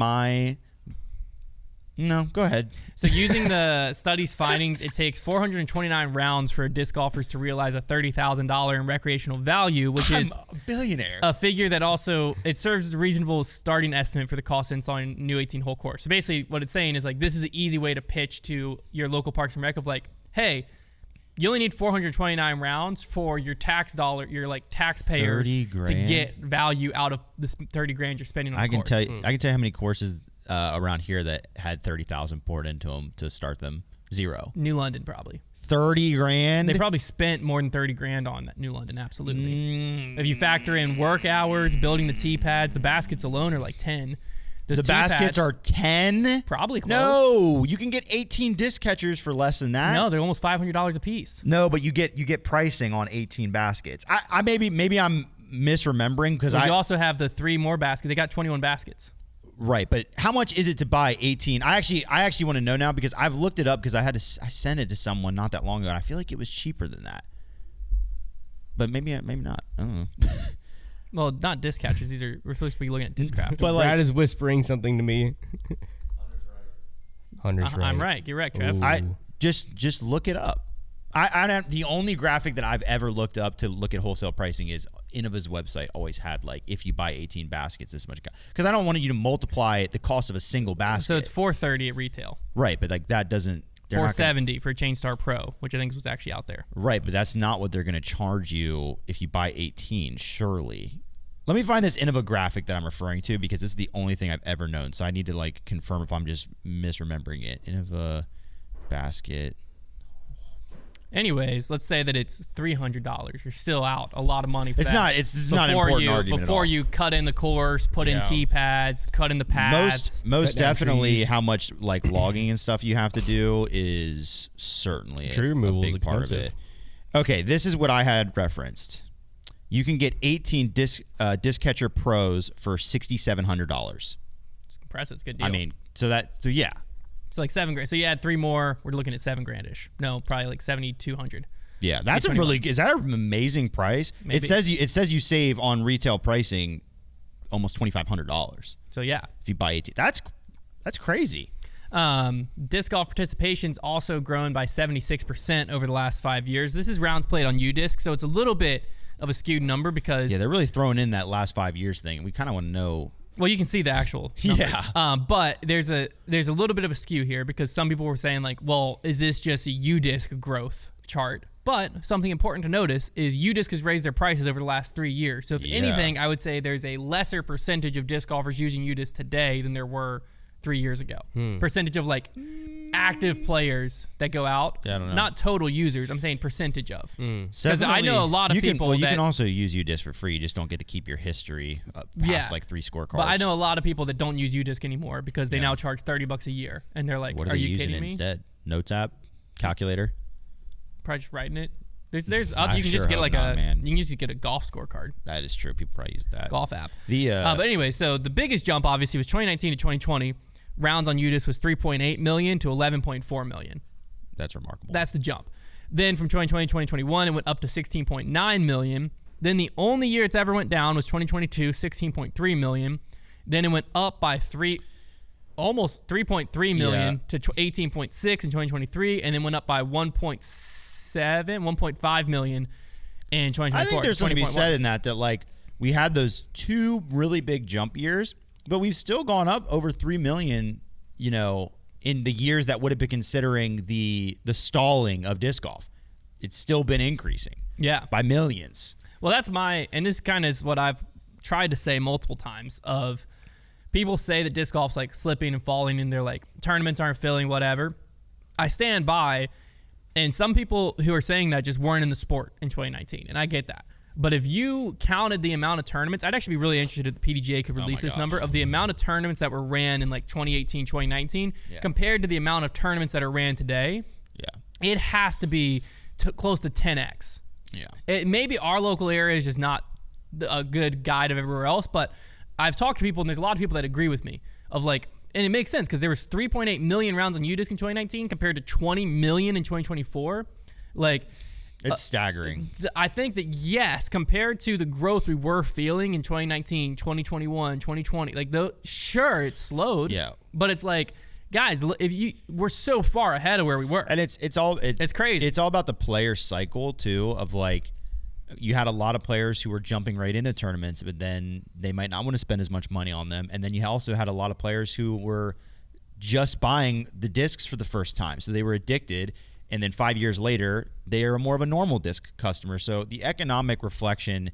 Speaker 3: no, go ahead.
Speaker 1: So using the study's findings, it takes 429 rounds for disc golfers to realize a $30,000 in recreational value, which is
Speaker 3: a billionaire.
Speaker 1: a figure that also, it serves as a reasonable starting estimate for the cost of installing a new 18-hole course. So basically what it's saying is like, this is an easy way to pitch to your local Parks and Rec of like, hey, you only need 429 rounds for your your like taxpayers to get value out of this 30 grand you're spending on
Speaker 3: I
Speaker 1: the
Speaker 3: can
Speaker 1: course.
Speaker 3: tell you, I can tell you how many courses around here that had 30,000 poured into them to start them. 0.
Speaker 1: New London probably.
Speaker 3: 30 grand.
Speaker 1: They probably spent more than 30 grand on that New London, absolutely. If you factor in work hours, building the tee pads, the baskets alone are like 10.
Speaker 3: The baskets are 10?
Speaker 1: Probably close.
Speaker 3: No, you can get 18 disc catchers for less than that.
Speaker 1: No, they're almost $500 a piece.
Speaker 3: No, but you get pricing on 18 baskets. I maybe I'm misremembering because
Speaker 1: You also have the 3 more baskets. They got 21 baskets.
Speaker 3: Right, but how much is it to buy 18? I actually want to know now because I've looked it up because I sent it to someone not that long ago, and I feel like it was cheaper than that. But maybe not. I don't know.
Speaker 1: Well, not disc catchers. We're supposed to be looking at Discraft.
Speaker 2: But Brad is whispering something to me. Hunter's right.
Speaker 1: I'm right. You're right, Trev.
Speaker 2: Ooh.
Speaker 3: Just look it up. The only graphic that I've ever looked up to look at wholesale pricing is Innova's website always had like, if you buy 18 baskets, this much. Because I don't want you to multiply the cost of a single basket.
Speaker 1: So it's $430 at retail.
Speaker 3: Right, but like that doesn't.
Speaker 1: $470 for Chain Star Pro, which I think was actually out there.
Speaker 3: Right, but that's not what they're going to charge you if you buy 18, surely. Let me find this Innova graphic that I'm referring to because this is the only thing I've ever known. So I need to like confirm if I'm just misremembering it. Innova basket.
Speaker 1: Anyways, let's say that it's $300. You're still out a lot of money for that.
Speaker 3: It's not an important argument
Speaker 1: before you cut in the course, put in tee pads, cut in the pads.
Speaker 3: Most definitely how much like logging and stuff you have to do is certainly
Speaker 2: Tree removal is
Speaker 3: big part of
Speaker 2: expensive.
Speaker 3: it. Okay, this is what I had referenced. You can get 18 disc catcher pros for $6,700.
Speaker 1: It's impressive. It's a good deal.
Speaker 3: I mean, so yeah.
Speaker 1: It's like $7,000. So you add 3 more, we're looking at $7,000-ish. No, probably like $7,200.
Speaker 3: Yeah, that's a is that an amazing price?
Speaker 1: Maybe.
Speaker 3: It says you save on retail pricing almost $2,500
Speaker 1: So yeah.
Speaker 3: if you buy 18. That's crazy.
Speaker 1: Disc golf participation's also grown by 76% over the last 5 years. This is rounds played on Udisc, so it's a little bit of a skewed number because
Speaker 3: Yeah, they're really throwing in that last 5 years thing. We kind of want to know.
Speaker 1: well, you can see the actual numbers.
Speaker 3: Yeah.
Speaker 1: But there's a little bit of a skew here because some people were saying like, well, is this just a Udisc growth chart? But something important to notice is Udisc has raised their prices over the last 3 years. So if anything, I would say there's a lesser percentage of disc golfers using Udisc today than there were 3 years ago. Percentage of like active players that go out.
Speaker 3: Yeah, I don't know.
Speaker 1: Not total users. I'm saying percentage of. Because I
Speaker 3: Definitely,
Speaker 1: know a lot of people
Speaker 3: you
Speaker 1: that
Speaker 3: can also use Udisc for free. You just don't get to keep your history past like 3 scorecards.
Speaker 1: But I know a lot of people that don't use Udisc anymore because they now charge $30 a year, and they're like,
Speaker 3: What are
Speaker 1: "Are
Speaker 3: they
Speaker 1: you
Speaker 3: using
Speaker 1: kidding me?"
Speaker 3: instead? Notes app, calculator.
Speaker 1: Probably just writing it. There's up.
Speaker 3: I
Speaker 1: You can
Speaker 3: sure
Speaker 1: just get
Speaker 3: hope
Speaker 1: like
Speaker 3: not, man.
Speaker 1: you can just get a golf scorecard,
Speaker 3: That is true. People probably use that.
Speaker 1: golf app.
Speaker 3: But
Speaker 1: Anyway, so the biggest jump obviously was 2019 to 2020. Rounds on Udisc was 3.8 million to 11.4 million.
Speaker 3: That's remarkable.
Speaker 1: That's the jump. Then from 2020 to 2021, it went up to 16.9 million. Then the only year it's ever went down was 2022, 16.3 million. Then it went up by almost 3.3 million to 18.6 in 2023, and then went up by 1.5 million in 2024.
Speaker 3: I think there's something to be
Speaker 1: 20.1.
Speaker 3: said in that like we had those 2 really big jump years, but we've still gone up over 3 million, in the years that would have been considering the stalling of disc golf. It's still been increasing.
Speaker 1: Yeah.
Speaker 3: By millions.
Speaker 1: Well, and this kind of is what I've tried to say multiple times of people say that disc golf's like slipping and falling and they're like tournaments aren't filling, whatever. I stand by, and some people who are saying that just weren't in the sport in 2019, and I get that. But if you counted the amount of tournaments, I'd actually be really interested if the PDGA could release this number of the amount of tournaments that were ran in like 2018, 2019 compared to the amount of tournaments that are ran today. Yeah. It has to be close to 10x. Yeah. Maybe our local area is just not a good guide of everywhere else, but I've talked to people, and there's a lot of people that agree with me of like, and it makes sense because there was 3.8 million rounds on Udisc in 2019 compared to 20 million in 2024. Like,
Speaker 3: it's staggering.
Speaker 1: I think that, yes, compared to the growth we were feeling in 2019, 2021, 2020, like, sure, it slowed. Yeah. But it's like, guys, we're so far ahead of where we were.
Speaker 3: And it's crazy. It's all about the player cycle, too, of like, you had a lot of players who were jumping right into tournaments, but then they might not want to spend as much money on them. And then you also had a lot of players who were just buying the discs for the first time. So they were addicted. And then 5 years later, they are more of a normal disc customer. So the economic reflection,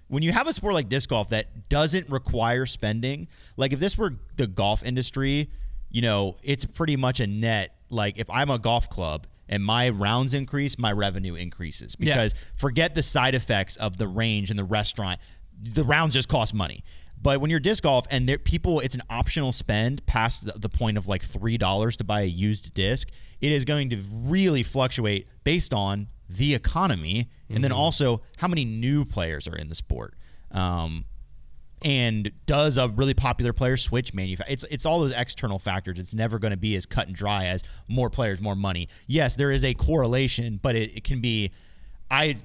Speaker 3: when you have a sport like disc golf that doesn't require spending, like if this were the golf industry, you know, it's pretty much a net. Like if I'm a golf club and my rounds increase, my revenue increases. Because forget the side effects of the range and the restaurant. The rounds just cost money. But when you're disc golf and people, it's an optional spend past the point of like $3 to buy a used disc, it is going to really fluctuate based on the economy and then also how many new players are in the sport. And does a really popular player switch manufacturer? It's all those external factors. It's never going to be as cut and dry as more players, more money. Yes, there is a correlation, but it can be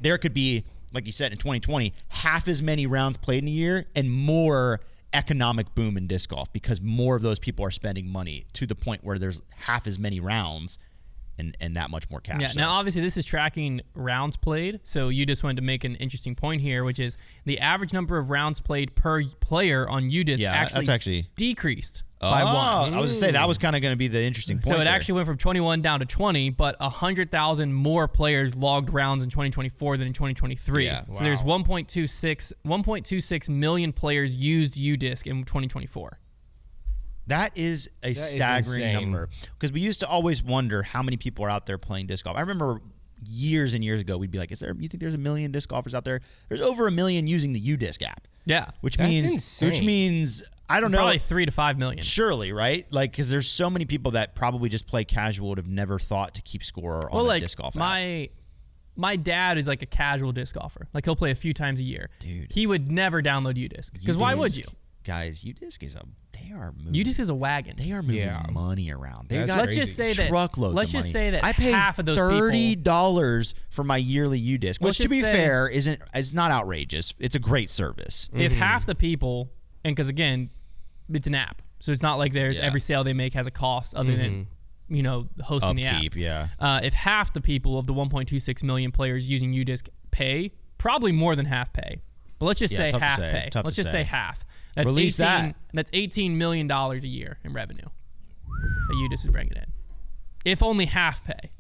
Speaker 3: there could be, like you said, in 2020, half as many rounds played in a year and more economic boom in disc golf because more of those people are spending money to the point where there's half as many rounds and that much more cash.
Speaker 1: Yeah. Now, obviously, this is tracking rounds played. So you just wanted to make an interesting point here, which is the average number of rounds played per player on Udisc actually decreased by one.
Speaker 3: I was going to say that was kind of going to be the interesting point.
Speaker 1: So it actually went from 21 down to 20, but 100,000 more players logged rounds in 2024 than in 2023. Yeah, so there's 1.26 million players used Udisc in 2024.
Speaker 3: That is a staggering number because we used to always wonder how many people are out there playing disc golf. I remember years and years ago, we'd be like, you think there's a million disc golfers out there? There's over a million using the Udisc app.
Speaker 1: Yeah.
Speaker 3: Which means, I don't know.
Speaker 1: Probably 3 to 5 million.
Speaker 3: Surely, right? Like, because there's so many people that probably just play casual would have never thought to keep score on a disc golf app.
Speaker 1: My dad is like a casual disc golfer. Like, he'll play a few times a year. Dude. He would never download Udisc because why would you?
Speaker 3: Guys, Udisc is
Speaker 1: Udisc is a wagon.
Speaker 3: They are moving money around. They got
Speaker 1: let's just say that
Speaker 3: truckloads
Speaker 1: let's
Speaker 3: of money.
Speaker 1: Just say that
Speaker 3: I pay
Speaker 1: half of those
Speaker 3: $30 for my yearly Udisc, which to be fair is not outrageous. It's a great service.
Speaker 1: If half the people, and because again, it's an app, so it's not like there's every sale they make has a cost other than hosting the app. If half the people of the 1.26 million players using Udisc pay, probably more than half pay. But let's just say half pay. Let's just say half. That's That's $18 million a year in revenue that Udisc is bringing in. If only half pay.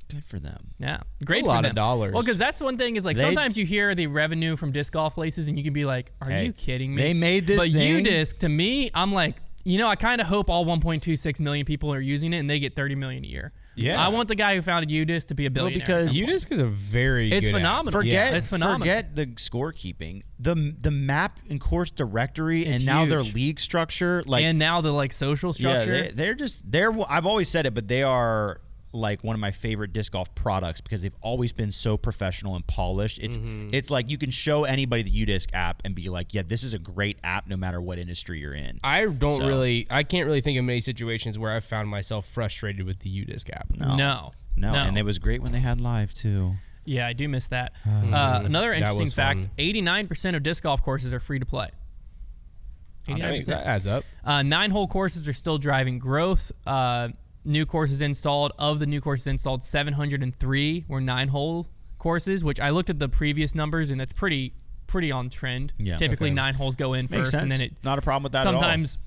Speaker 3: Good for them.
Speaker 1: Yeah. Great
Speaker 2: for them. A lot of dollars.
Speaker 1: Well, because that's one thing is like sometimes you hear the revenue from disc golf places and you can be like, are you kidding me?
Speaker 3: They made this thing.
Speaker 1: But Udisc, to me, I'm like, I kind of hope all 1.26 million people are using it and they get $30 million a year. Yeah, I want the guy who founded Udisc to be a billionaire.
Speaker 2: Because Udisc is a very
Speaker 1: it's
Speaker 2: good
Speaker 1: phenomenal.
Speaker 3: It's phenomenal. Forget the scorekeeping, the map and course directory,
Speaker 1: it's
Speaker 3: and now
Speaker 1: huge.
Speaker 3: their league structure,
Speaker 1: and now the social structure.
Speaker 3: Yeah, they're. I've always said it, but they are like one of my favorite disc golf products because they've always been so professional and polished. It's like you can show anybody the Udisc app and be like, yeah, this is a great app no matter what industry you're in.
Speaker 2: I can't really think of many situations where I've found myself frustrated with the Udisc app.
Speaker 1: No.
Speaker 3: And it was great when they had live too.
Speaker 1: Yeah, I do miss that. Another interesting fact, 89% of disc golf courses are free to play.
Speaker 2: 89%. That adds up.
Speaker 1: 9-hole courses are still driving growth. New courses installed. Of the new courses installed, 703 were 9-hole courses, which I looked at the previous numbers, and that's pretty on trend. Yeah, typically 9 holes go in
Speaker 3: Makes
Speaker 1: first,
Speaker 3: sense.
Speaker 1: and then it
Speaker 3: not a problem with that
Speaker 1: sometimes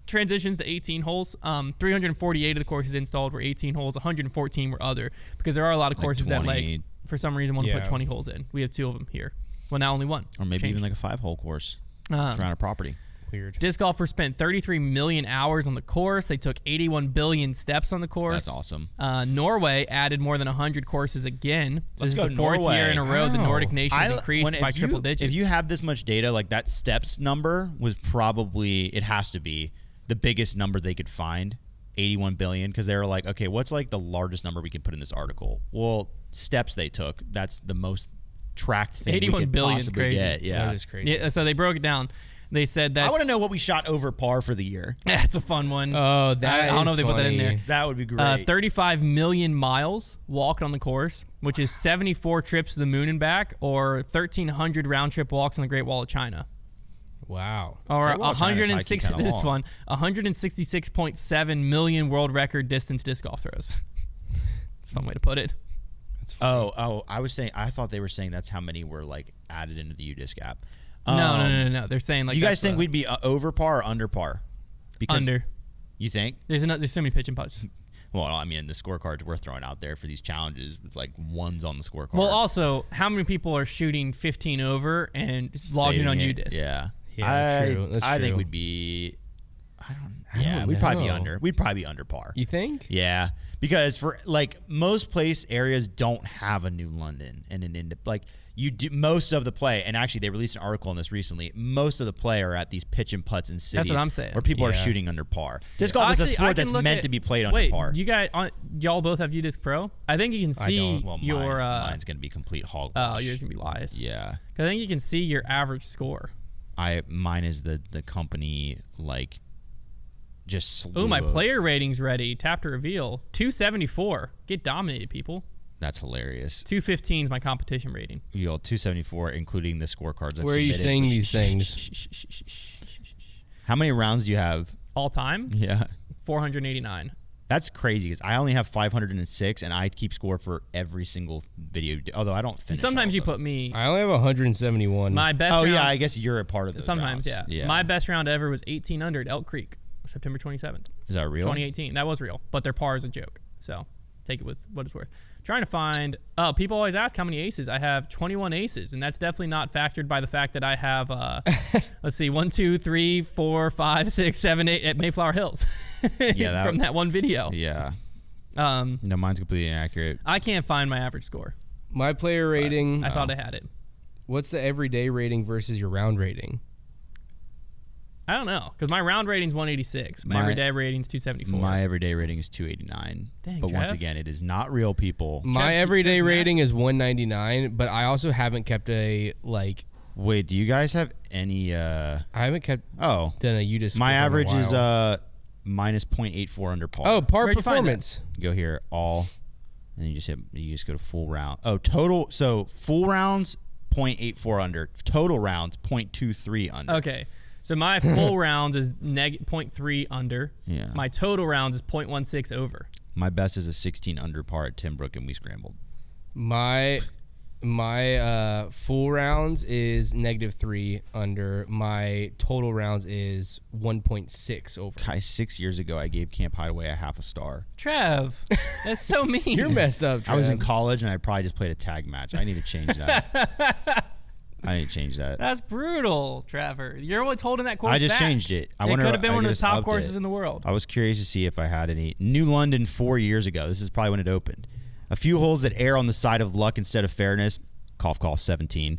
Speaker 1: transitions to 18 holes. 348 of the courses installed were 18 holes. 114 were other, because there are a lot of courses that like for some reason want to put 20 holes in. We have 2 of them here. Well, now only 1.
Speaker 3: Or maybe even like a 5-hole course around a property.
Speaker 2: weird.
Speaker 1: Disc golfers spent 33 million hours on the course. They took 81 billion steps on the course.
Speaker 3: That's awesome.
Speaker 1: Norway added more than 100 courses again. This is
Speaker 3: go
Speaker 1: the fourth
Speaker 3: Norway.
Speaker 1: year in a row the
Speaker 2: Wow.
Speaker 1: Nordic nations increased by triple digits.
Speaker 3: If you have this much data, like that steps number was probably, it has to be the biggest number they could find, 81 billion, because they were like, okay, what's like the largest number we can put in this article? Well, steps they took, that's the most tracked thing
Speaker 1: 81
Speaker 3: we could
Speaker 1: billion is
Speaker 3: possibly
Speaker 1: crazy.
Speaker 3: get. Yeah.
Speaker 2: That is crazy.
Speaker 1: Yeah, so they broke it down. They said
Speaker 3: I
Speaker 1: that's
Speaker 3: want to know what we shot over par for the year.
Speaker 1: that's a fun one.
Speaker 2: Oh, that
Speaker 1: I don't know if
Speaker 2: is
Speaker 1: they put that in
Speaker 2: funny.
Speaker 1: there.
Speaker 3: That would be great.
Speaker 1: 35 million miles walked on the course, which is 74 trips to the moon and back, or 1,300 round trip walks on the Great Wall of China.
Speaker 2: Wow.
Speaker 1: Or
Speaker 3: Great Wall of China's
Speaker 1: 160.
Speaker 3: hiking kinda
Speaker 1: This
Speaker 3: long.
Speaker 1: one, 166.7 million world record distance disc golf throws. It's a fun way to put it.
Speaker 3: Oh, I thought they were saying that's how many were like added into the Udisc app.
Speaker 1: No. They're saying like
Speaker 3: You guys
Speaker 1: that's
Speaker 3: think we'd be over par or under par? Because
Speaker 1: under.
Speaker 3: You think?
Speaker 1: There's so many pitch and putts.
Speaker 3: Well, I mean, the scorecards we're throwing out there for these challenges, like ones on the scorecard.
Speaker 1: Well, also, how many people are shooting 15 over and logging on
Speaker 3: Saving it.
Speaker 1: Udisc?
Speaker 3: Yeah,
Speaker 2: Yeah, true. That's
Speaker 3: I think
Speaker 2: true.
Speaker 3: we'd be.
Speaker 2: I don't
Speaker 3: we'd probably be
Speaker 2: know.
Speaker 3: under. We'd probably be under par.
Speaker 2: You think?
Speaker 3: Yeah, because for like most place areas don't have a New London and an like you do most of the play, and actually they released an article on this recently. Most of the play are at these pitch and putts in cities.
Speaker 1: That's what I'm saying.
Speaker 3: Where people are
Speaker 2: Yeah.
Speaker 3: shooting under par. Disc golf is a
Speaker 1: Actually, I
Speaker 3: sport
Speaker 1: can
Speaker 3: that's
Speaker 1: look
Speaker 3: meant
Speaker 1: at-
Speaker 3: to be played under
Speaker 1: wait,
Speaker 3: par.
Speaker 1: y'all both have Udisc Pro? I think you can see
Speaker 2: don't.
Speaker 3: Well,
Speaker 1: your.
Speaker 3: mine's gonna be complete hogwash.
Speaker 1: Oh, yours gonna be lies.
Speaker 3: Yeah,
Speaker 1: I think you can see your average score.
Speaker 3: mine is the company like just slew
Speaker 1: Oh, my
Speaker 3: of-
Speaker 1: player rating's ready. Tap to reveal. 274. Get dominated, people.
Speaker 3: That's hilarious.
Speaker 1: 215 is my competition rating.
Speaker 3: You all 274, including the scorecards.
Speaker 2: Where are you saying these things?
Speaker 3: How many rounds do you have?
Speaker 1: All time,
Speaker 3: Yeah,
Speaker 1: 489.
Speaker 3: that's crazy. Because I only have 506, and I keep score for every single video. Although I don't finish.
Speaker 1: Sometimes
Speaker 3: all
Speaker 1: you
Speaker 3: of them.
Speaker 1: put me.
Speaker 2: I only have 171.
Speaker 1: My best.
Speaker 3: Oh
Speaker 1: round,
Speaker 3: yeah, I guess you're a part of those.
Speaker 1: sometimes,
Speaker 3: rounds.
Speaker 1: yeah. My best round ever was 18 under at Elk Creek, September 27th,
Speaker 3: Is that real?
Speaker 1: 2018. That was real, but their par is a joke. So take it with what it's worth. Trying to find. Oh, people always ask how many aces. I have 21 aces, and that's definitely not factored by the fact that I have. Let's see, 1, 2, 3, 4, 5, 6, 7, 8 at Mayflower Hills.
Speaker 3: Yeah,
Speaker 1: from that one video.
Speaker 3: Yeah.
Speaker 1: No,
Speaker 3: mine's completely inaccurate.
Speaker 1: I can't find my average score.
Speaker 2: My player rating.
Speaker 1: I thought I had it.
Speaker 2: What's the everyday rating versus your round rating?
Speaker 1: I don't know, because my round rating's 186. My everyday rating's 274.
Speaker 3: My everyday rating is 289.
Speaker 1: Dang,
Speaker 3: but once
Speaker 1: Trev.
Speaker 3: again, it is not real, people.
Speaker 2: My
Speaker 1: Trev's
Speaker 2: everyday
Speaker 1: massive.
Speaker 2: rating is 199, but I also haven't kept a like.
Speaker 3: Wait, do you guys have any?
Speaker 2: I haven't kept
Speaker 3: Oh,
Speaker 2: done a Udisc.
Speaker 3: my
Speaker 2: score in a
Speaker 3: average is
Speaker 2: while.
Speaker 3: minus 0.84 under par.
Speaker 2: Oh, par
Speaker 1: Where'd you find
Speaker 2: performance.
Speaker 3: Go here, all, and then you just go to full round. Oh, total. So full rounds 0.84 under. Total rounds 0.23 under.
Speaker 1: Okay, so my full rounds is 0.3 under.
Speaker 3: Yeah.
Speaker 1: My total rounds is 0.16 over.
Speaker 3: My best is a 16 under par at Timbrook, and we scrambled.
Speaker 2: My full rounds is -3 under. My total rounds is 1.6 over.
Speaker 3: Guys, 6 years ago, I gave Camp Hideaway a half a star.
Speaker 1: Trev, that's so mean.
Speaker 2: You're messed up,
Speaker 3: I was in
Speaker 2: Trev.
Speaker 3: college, and I probably just played a tag match. I need to change that. I need to change that.
Speaker 1: That's brutal, Trevor. You're what's holding that course
Speaker 3: I just
Speaker 1: back.
Speaker 3: changed it. I
Speaker 1: It
Speaker 3: wonder.
Speaker 1: could have been
Speaker 3: I
Speaker 1: one of the
Speaker 3: just
Speaker 1: top
Speaker 3: upped
Speaker 1: courses
Speaker 3: it.
Speaker 1: in the world.
Speaker 3: I was curious to see if I had any. New London 4 years ago. This is probably when it opened. A few holes that err on the side of luck instead of fairness. Cough, cough, 17.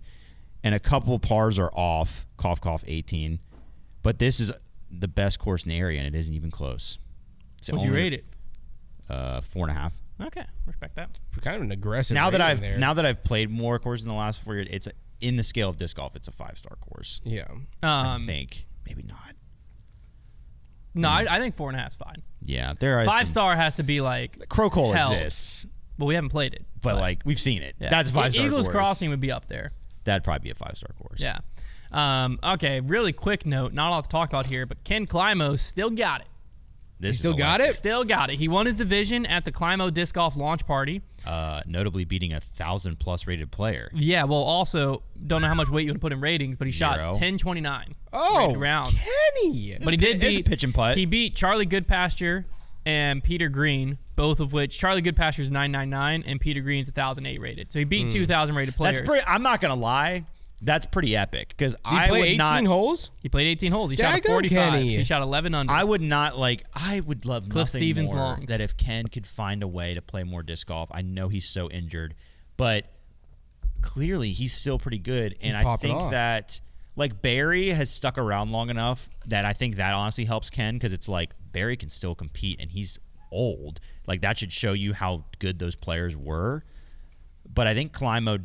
Speaker 3: And a couple pars are off. Cough, cough, 18. But this is the best course in the area, and it isn't even close.
Speaker 1: Would you rate it?
Speaker 3: 4.5.
Speaker 1: Okay, respect that.
Speaker 2: Kind of an aggressive.
Speaker 3: Now that
Speaker 2: rating there.
Speaker 3: I've played more courses in the last 4 years, it's in the scale of disc golf. It's a 5-star course.
Speaker 2: Yeah.
Speaker 3: I think maybe not.
Speaker 1: No, I think 4.5 is fine.
Speaker 3: Yeah, there are
Speaker 1: 5-star has to be like,
Speaker 3: Crow Hole
Speaker 1: hell.
Speaker 3: exists,
Speaker 1: but we haven't played it.
Speaker 3: but like we've seen it.
Speaker 1: Yeah.
Speaker 3: That's a 5-star
Speaker 1: Eagles
Speaker 3: course.
Speaker 1: Crossing would be up there.
Speaker 3: That'd probably be a 5-star course.
Speaker 1: Yeah. Okay, really quick note. Not a lot to talk about here, but Ken Climo still got it.
Speaker 3: This is
Speaker 2: still got
Speaker 3: hilarious.
Speaker 2: it?
Speaker 1: Still got it. He won his division at the Climo Disc Golf launch party.
Speaker 3: Notably beating 1,000+ rated player.
Speaker 1: Yeah, well, also, don't know how much weight you want to put in ratings, but he shot
Speaker 3: 0.
Speaker 1: 1029.
Speaker 2: Oh,
Speaker 1: rated round.
Speaker 2: Kenny.
Speaker 1: But he did
Speaker 3: It's
Speaker 1: beat
Speaker 3: pitch and putt.
Speaker 1: He beat Charlie Goodpasture and Peter Green, both of which Charlie Goodpasture's 999 and Peter Green's 1,008 rated. So he beat 2,000 rated players.
Speaker 3: That's pretty. I'm not gonna lie. That's pretty epic because
Speaker 2: He
Speaker 3: I
Speaker 2: played
Speaker 3: would
Speaker 2: 18
Speaker 3: not.
Speaker 2: holes.
Speaker 1: He played 18 holes. He shot a
Speaker 2: Daggone
Speaker 1: 45.
Speaker 2: Kenny.
Speaker 1: He shot 11 under.
Speaker 3: I would not like. I would love
Speaker 1: Cliff
Speaker 3: nothing
Speaker 1: Stevens
Speaker 3: more
Speaker 1: longs.
Speaker 3: that if Ken could find a way to play more disc golf. I know he's so injured, but clearly he's still pretty good. And I
Speaker 2: popping
Speaker 3: think
Speaker 2: off.
Speaker 3: that like Barry has stuck around long enough that I think that honestly helps Ken because it's like Barry can still compete and he's old. Like that should show you how good those players were. But I think Climo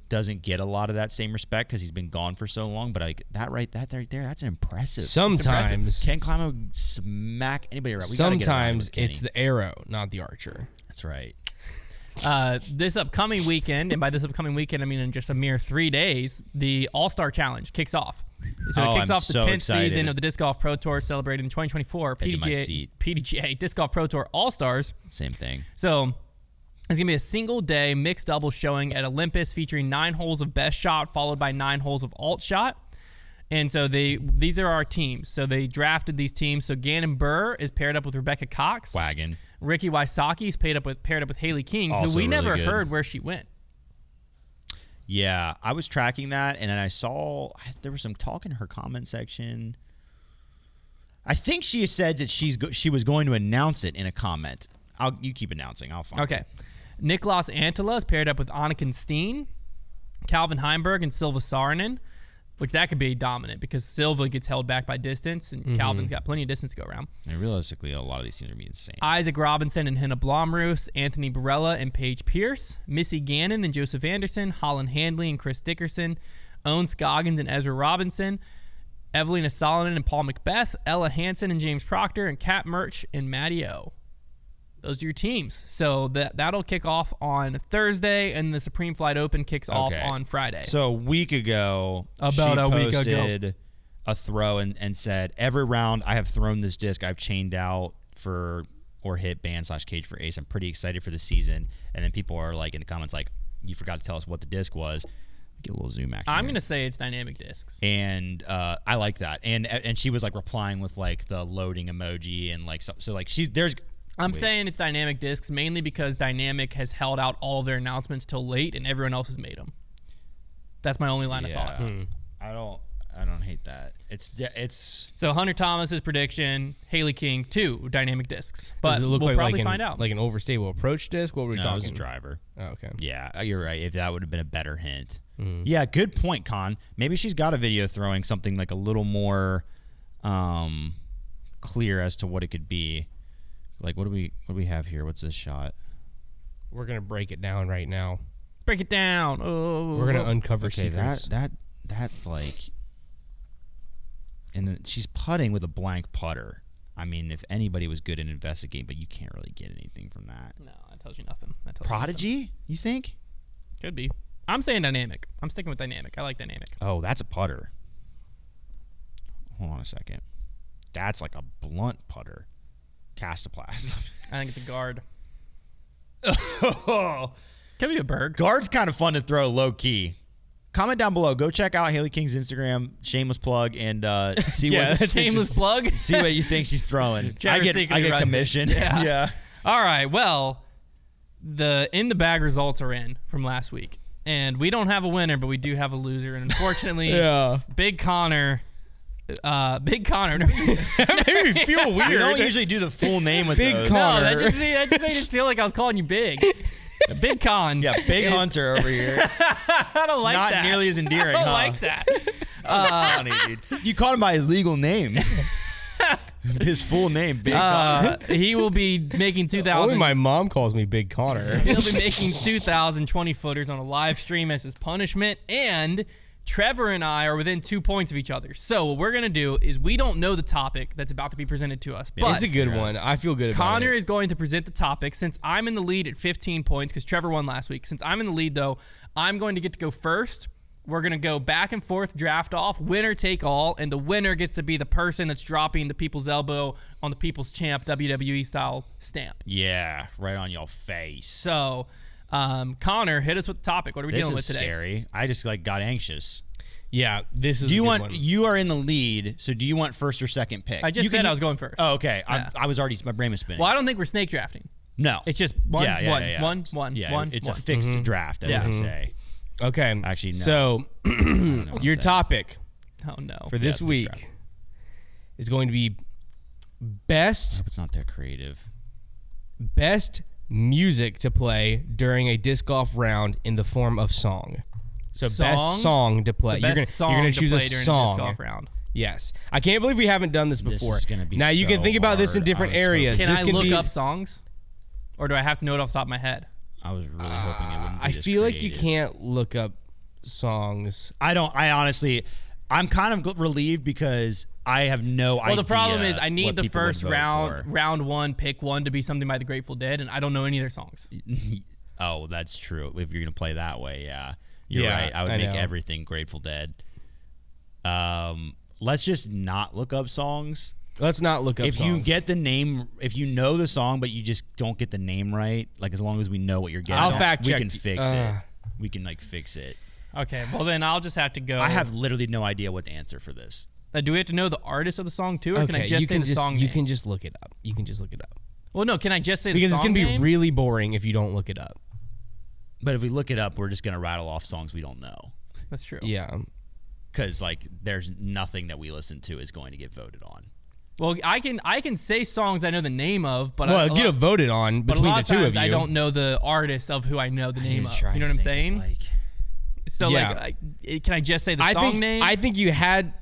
Speaker 3: doesn't get a lot of that same respect because he's been gone for so long. But that right there, that's impressive.
Speaker 2: Sometimes,
Speaker 3: Can Climo smack anybody around? We gotta get around
Speaker 2: sometimes
Speaker 3: with Kenny.
Speaker 2: it's the arrow, not the archer.
Speaker 3: That's right.
Speaker 1: This upcoming weekend, and by this upcoming weekend, I mean in just a mere 3 days, the All-Star Challenge kicks off. So it kicks
Speaker 3: I'm
Speaker 1: off the
Speaker 3: so
Speaker 1: 10th
Speaker 3: excited.
Speaker 1: season of the Disc Golf Pro Tour celebrated in 2024
Speaker 3: Edge of my seat.
Speaker 1: PDGA Disc Golf Pro Tour All-Stars.
Speaker 3: Same thing.
Speaker 1: So it's going to be a single-day mixed double showing at Olympus featuring 9 holes of best shot followed by 9 holes of alt shot. And so these are our teams. So they drafted these teams. So Gannon Burr is paired up with Rebecca Cox.
Speaker 3: Wagon.
Speaker 1: Ricky Wysocki is paired up with Haley King,
Speaker 3: Also
Speaker 1: who we
Speaker 3: really
Speaker 1: never
Speaker 3: good.
Speaker 1: heard where she went.
Speaker 3: Yeah, I was tracking that, and then I saw there was some talk in her comment section. I think she said that she was going to announce it in a comment. You keep announcing. I'll find
Speaker 1: Okay.
Speaker 3: it.
Speaker 1: Niklas Antila is paired up with Anniken Steen, Calvin Heimberg, and Silva Saarinen, which that could be dominant because Silva gets held back by distance, and Calvin's got plenty of distance to go around.
Speaker 3: And realistically, a lot of these teams are going to be insane.
Speaker 1: Isaac Robinson and Hannah Blomroos, Anthony Barella and Paige Pierce, Missy Gannon and Joseph Anderson, Holland Handley and Chris Dickerson, Owen Scoggins and Ezra Robinson, Evelina Solomon and Paul Macbeth, Ella Hansen and James Proctor, and Kat Murch and Matty O. Those are your teams. So that'll kick off on Thursday, and the Supreme Flight Open kicks off on Friday.
Speaker 3: So a week ago,
Speaker 1: About a
Speaker 3: she
Speaker 1: week ago.
Speaker 3: posted a throw and said, every round I have thrown this disc, I've chained out for or hit band/cage for ace. I'm pretty excited for the season. And then people are like in the comments like, you forgot to tell us what the disc was. Get a little zoom action.
Speaker 1: I'm
Speaker 3: here.
Speaker 1: going to say it's dynamic discs.
Speaker 3: And I like that. And she was like replying with like the loading emoji and like so like
Speaker 1: I'm saying it's dynamic discs mainly because Dynamic has held out all of their announcements till late, and everyone else has made them. That's my only line of thought.
Speaker 3: I don't hate that. It's
Speaker 1: So Hunter Thomas's prediction: Haley King 2 dynamic discs, but
Speaker 2: Does it look
Speaker 1: we'll
Speaker 2: like
Speaker 1: probably
Speaker 2: an,
Speaker 1: find out.
Speaker 2: like an overstable approach disc? What were we
Speaker 3: no,
Speaker 2: talking?
Speaker 3: it was a driver.
Speaker 2: Oh, okay.
Speaker 3: Yeah, you're right. If that would have been a better hint. Yeah, good point, Con. Maybe she's got a video throwing something like a little more clear as to what it could be. Like, what do we have here? What's this shot?
Speaker 2: We're gonna break it down right now.
Speaker 1: Break it down. Oh,
Speaker 2: We're gonna uncover
Speaker 3: Okay,
Speaker 2: secrets.
Speaker 3: that's like, and then she's putting with a blank putter. I mean, if anybody was good at investigating, but you can't really get anything from that.
Speaker 1: No, that tells you nothing. That tells
Speaker 3: Prodigy, you think?
Speaker 1: You nothing. Could be. I'm saying dynamic. I'm sticking with dynamic. I like dynamic.
Speaker 3: Oh, that's a putter. Hold on a second. That's like a blunt putter. Castoplast.
Speaker 1: I think it's a guard. Could be a Berg.
Speaker 3: Guard's kind of fun to throw low key. Comment down below. Go check out Haley King's Instagram, shameless plug, and see what
Speaker 1: shameless plug.
Speaker 3: See what you think she's throwing. I get
Speaker 1: runs
Speaker 3: commission.
Speaker 1: it. Yeah.
Speaker 3: Yeah.
Speaker 1: All right. Well, the in the bag results are in from last week, and we don't have a winner, but we do have a loser. And unfortunately, Big Konner.
Speaker 2: That made me feel weird.
Speaker 3: We don't usually do the full name with
Speaker 2: Big
Speaker 3: those.
Speaker 2: Con-
Speaker 1: No, that just made me just feel like I was calling you Big. Big Con.
Speaker 3: Yeah, Big Hunter over here.
Speaker 1: I don't like
Speaker 3: Not
Speaker 1: that.
Speaker 3: nearly as endearing,
Speaker 1: I don't
Speaker 3: huh?
Speaker 1: like that.
Speaker 3: Funny, dude. You called him by his legal name. His full name, Big Hunter.
Speaker 1: He will be making 2,000.
Speaker 2: Only my mom calls me Big Konner.
Speaker 1: He'll be making 2,000 20-footers on a live stream as his punishment, and Trevor and I are within 2 points of each other. So what we're going to do is we don't know the topic that's about to be presented to us. But
Speaker 2: It's a good one. I feel good about
Speaker 1: Konner
Speaker 2: it.
Speaker 1: is going to present the topic. Since I'm in the lead at 15 points because Trevor won last week. Since I'm in the lead, though, I'm going to get to go first. We're going to go back and forth, draft off, winner take all, and the winner gets to be the person that's dropping the people's elbow on the people's champ WWE style stamp.
Speaker 3: Yeah, right on your face.
Speaker 1: So, Konner, hit us with the topic. What are we
Speaker 3: This
Speaker 1: dealing
Speaker 3: is
Speaker 1: with today?
Speaker 3: scary. I just got anxious.
Speaker 2: Yeah, this is
Speaker 3: Do you
Speaker 2: a good
Speaker 3: want?
Speaker 2: one.
Speaker 3: You are in the lead, so do you want first or second pick?
Speaker 1: I just
Speaker 3: You
Speaker 1: said
Speaker 3: can-
Speaker 1: I was going first.
Speaker 3: Oh, okay.
Speaker 1: Yeah.
Speaker 3: I was already. My brain was spinning.
Speaker 1: Well, I don't think we're snake drafting.
Speaker 3: No,
Speaker 1: It's just one,
Speaker 3: yeah.
Speaker 1: one.
Speaker 3: It's
Speaker 1: one.
Speaker 3: a fixed draft, as they say.
Speaker 2: Okay.
Speaker 3: Actually, no.
Speaker 2: So
Speaker 3: I don't know what I'm
Speaker 2: your
Speaker 3: saying.
Speaker 2: topic
Speaker 1: Oh no.
Speaker 2: for this
Speaker 3: that's the
Speaker 2: week
Speaker 3: track.
Speaker 2: is going to be
Speaker 3: I
Speaker 2: best
Speaker 3: hope it's not that creative.
Speaker 2: music to play during a disc golf round in the form of song. So
Speaker 1: Song?
Speaker 2: best song to play.
Speaker 1: So best
Speaker 2: you're gonna
Speaker 1: to
Speaker 2: choose a
Speaker 1: play during
Speaker 2: song.
Speaker 1: disc golf round.
Speaker 2: Yes. I can't believe we haven't done this
Speaker 3: This
Speaker 2: before.
Speaker 3: is gonna be
Speaker 2: now you can
Speaker 3: so
Speaker 2: think about this in
Speaker 3: hard.
Speaker 2: different
Speaker 3: I was
Speaker 2: areas.
Speaker 1: Can
Speaker 2: this
Speaker 1: I
Speaker 2: can
Speaker 1: look
Speaker 2: be,
Speaker 1: up songs, or do I have to know it off the top of my head?
Speaker 3: I was really hoping it wouldn't be
Speaker 2: I
Speaker 3: this
Speaker 2: feel like you
Speaker 3: creative.
Speaker 2: can't look up songs.
Speaker 3: I honestly, I'm kind of relieved because I have no idea.
Speaker 1: Well, the problem is I need
Speaker 3: what
Speaker 1: the
Speaker 3: people would
Speaker 1: first
Speaker 3: vote
Speaker 1: round,
Speaker 3: for.
Speaker 1: round one, pick one to be something by the Grateful Dead, and I don't know any of their songs.
Speaker 3: Oh, that's true. If you're gonna play that way, yeah, you're
Speaker 2: Yeah,
Speaker 3: right. I would
Speaker 2: I
Speaker 3: make
Speaker 2: know.
Speaker 3: everything Grateful Dead. Let's just not look up songs.
Speaker 2: Let's not look up
Speaker 3: If
Speaker 2: songs.
Speaker 3: you get the name, if you know the song, but you just don't get the name right, like as long as we know what you're getting,
Speaker 2: I'll
Speaker 3: at,
Speaker 2: fact
Speaker 3: we
Speaker 2: check.
Speaker 3: can fix it. We can fix it.
Speaker 1: Okay, well then I'll just have to go.
Speaker 3: I have literally no idea what to answer for this.
Speaker 1: Do we have to know the artist of the song too, or can I just
Speaker 2: you
Speaker 1: say
Speaker 2: can
Speaker 1: the
Speaker 2: just,
Speaker 1: song
Speaker 2: You
Speaker 1: name?
Speaker 2: can just look it up. You can just look it up.
Speaker 1: Well, no, can I just say
Speaker 2: Because
Speaker 1: the
Speaker 2: it's
Speaker 1: song
Speaker 2: going to be
Speaker 1: name?
Speaker 2: really boring if you don't look it up.
Speaker 3: But if we look it up, we're just gonna rattle off songs we don't know.
Speaker 1: That's true.
Speaker 2: Yeah.
Speaker 3: Because there's nothing that we listen to is going to get voted on.
Speaker 1: Well, I can say songs I know the name of, but
Speaker 2: Well, get it voted on
Speaker 1: but a
Speaker 2: between
Speaker 1: lot
Speaker 2: the two
Speaker 1: times
Speaker 2: of you.
Speaker 1: I don't know the artist of who I know the name of.
Speaker 3: Try
Speaker 1: You know
Speaker 3: and
Speaker 1: what I'm
Speaker 3: think of,
Speaker 1: saying? So
Speaker 2: Yeah.
Speaker 1: can I just say the song name,
Speaker 2: I think you had.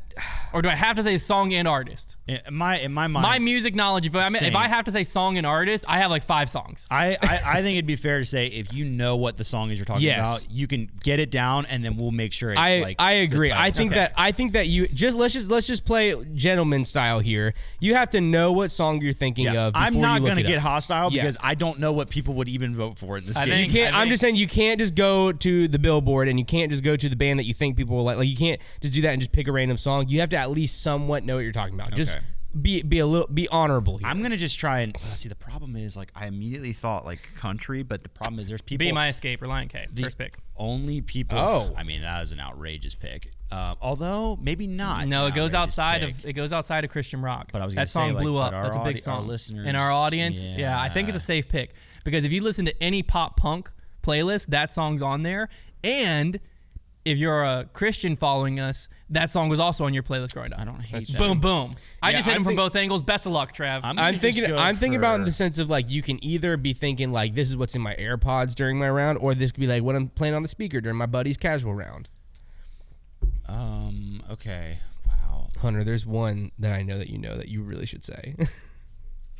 Speaker 1: or do I have to say song and artist?
Speaker 3: In my mind,
Speaker 1: My music knowledge, if
Speaker 3: Same.
Speaker 1: I have to say song and artist, I have like 5 songs.
Speaker 3: I think it'd be fair to say if you know what the song is you're talking
Speaker 2: Yes.
Speaker 3: about, you can get it down, and then we'll make sure it's
Speaker 2: I agree.
Speaker 3: the
Speaker 2: I
Speaker 3: title.
Speaker 2: think that you just let's just play gentleman style here. You have to know what song you're thinking
Speaker 3: Yeah.
Speaker 2: of. Before
Speaker 3: I'm not
Speaker 2: you look
Speaker 3: gonna
Speaker 2: it
Speaker 3: get
Speaker 2: up.
Speaker 3: hostile
Speaker 2: Yeah.
Speaker 3: because I don't know what people would even vote for in this
Speaker 1: I
Speaker 3: game.
Speaker 1: think-
Speaker 2: I'm just saying you can't just go to the Billboard and you can't just go to the band that you think people will like. Like you can't just do that and just pick a random song. You have to at least somewhat know what you're talking about. Just be honorable here.
Speaker 3: I'm gonna just try and see. The problem is I immediately thought country, but the problem is there's people.
Speaker 1: Be My Escape or Lion K.
Speaker 3: the
Speaker 1: First pick.
Speaker 3: only people.
Speaker 2: Oh.
Speaker 3: I mean that was an outrageous pick. Although maybe not.
Speaker 1: No,
Speaker 3: an
Speaker 1: it goes
Speaker 3: outrageous pick.
Speaker 1: outside of Christian rock.
Speaker 3: But I was gonna
Speaker 1: that song
Speaker 3: say,
Speaker 1: blew
Speaker 3: but
Speaker 1: up.
Speaker 3: our
Speaker 1: That's a big
Speaker 3: audi- our
Speaker 1: song.
Speaker 3: listeners,
Speaker 1: In our audience, yeah, I think it's a safe pick because if you listen to any pop punk playlist, that song's on there. And if you're a Christian following us, that song was also on your playlist growing up.
Speaker 3: I don't hate that.
Speaker 1: Boom, boom. I
Speaker 2: Yeah,
Speaker 1: just hit
Speaker 2: I
Speaker 1: him from
Speaker 2: think-
Speaker 1: both angles. Best of luck, Trav.
Speaker 2: I'm thinking about it in
Speaker 3: for-
Speaker 2: the sense of you can either be thinking this is what's in my AirPods during my round, or this could be what I'm playing on the speaker during my buddy's casual round.
Speaker 3: Okay. Wow.
Speaker 2: Hunter, there's one that I know that you really should say.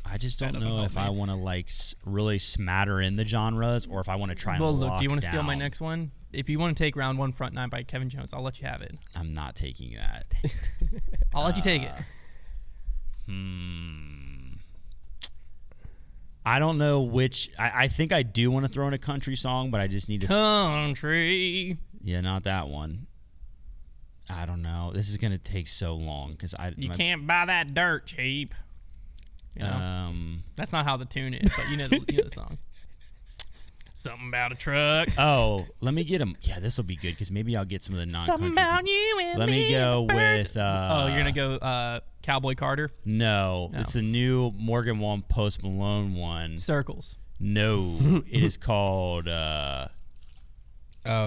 Speaker 3: I just don't
Speaker 1: doesn't
Speaker 3: know
Speaker 1: help
Speaker 3: if
Speaker 1: me.
Speaker 3: I want to really smatter in the genres or if I want to try and
Speaker 1: Well,
Speaker 3: lock
Speaker 1: look, do you want to steal my
Speaker 3: down.
Speaker 1: next one? If you want to take round 1 front 9 by Kevin Jones, I'll let you have it.
Speaker 3: I'm not taking that.
Speaker 1: I'll let you take it.
Speaker 3: I don't know which. I think I do want to throw in a country song, but I just need to.
Speaker 1: Country.
Speaker 3: Yeah, not that one. I don't know. This is gonna take so long because
Speaker 1: You can't buy that dirt cheap. You know? That's not how the tune is, but you know the song. Something about a truck.
Speaker 3: Oh, let me get them. Yeah, this will be good because maybe I'll get some of the non-country.
Speaker 1: Something about you and
Speaker 3: Let me go
Speaker 1: birds.
Speaker 3: with.
Speaker 1: Oh, you're gonna go Cowboy Carter.
Speaker 3: No, it's a new Morgan Wallen Post Malone one.
Speaker 1: Circles.
Speaker 3: No, it is called.
Speaker 2: Oh,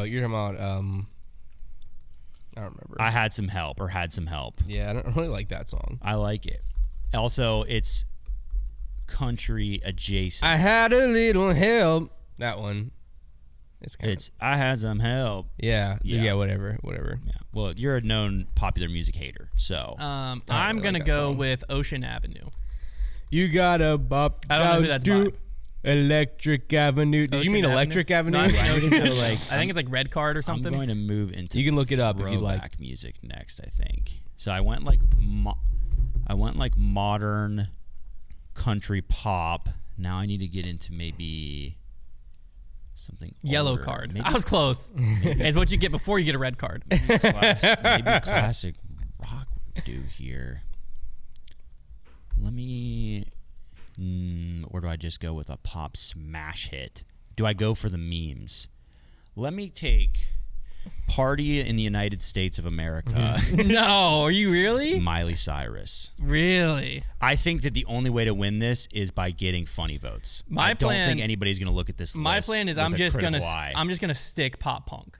Speaker 2: you're talking about I don't remember.
Speaker 3: I had some help.
Speaker 2: Yeah, I don't really like that song.
Speaker 3: I like it. Also, it's country adjacent.
Speaker 2: I had a little help. That one. It's kind
Speaker 3: It's I had some help.
Speaker 2: yeah,
Speaker 3: Yeah.
Speaker 2: whatever.
Speaker 3: Yeah. Well, you're a known popular music hater, so
Speaker 1: I'm
Speaker 2: really
Speaker 1: gonna
Speaker 2: like that
Speaker 1: go
Speaker 2: song.
Speaker 1: with Ocean Avenue.
Speaker 2: You gotta bop
Speaker 1: I don't know who
Speaker 2: down
Speaker 1: that's
Speaker 2: to
Speaker 1: by.
Speaker 2: Electric Avenue. Did you
Speaker 1: Ocean
Speaker 2: mean
Speaker 1: Avenue?
Speaker 2: Electric Avenue?
Speaker 1: No, I mean Ocean Avenue.
Speaker 3: like-
Speaker 1: I think it's like Red Card or something.
Speaker 3: I'm going to move into.
Speaker 2: You can look it up if you'd like.
Speaker 3: throwback music next. I think so. I went modern country pop. Now I need to get into maybe something.
Speaker 1: Yellow
Speaker 3: older.
Speaker 1: card.
Speaker 3: Maybe
Speaker 1: I was close. It's what you get before you get a red card.
Speaker 3: maybe classic rock would do here. Let me. Or do I just go with a pop smash hit? Do I go for the memes? Let me take Party in the United States of America,
Speaker 1: No, are you really?
Speaker 3: Miley Cyrus.
Speaker 1: Really?
Speaker 3: I think that the only way to win this is by getting funny votes.
Speaker 1: My
Speaker 3: I don't
Speaker 1: plan-
Speaker 3: think anybody's going to look at this
Speaker 1: My
Speaker 3: list
Speaker 1: plan is
Speaker 3: with
Speaker 1: I'm
Speaker 3: a
Speaker 1: just
Speaker 3: critical
Speaker 1: gonna
Speaker 3: eye.
Speaker 1: stick pop punk.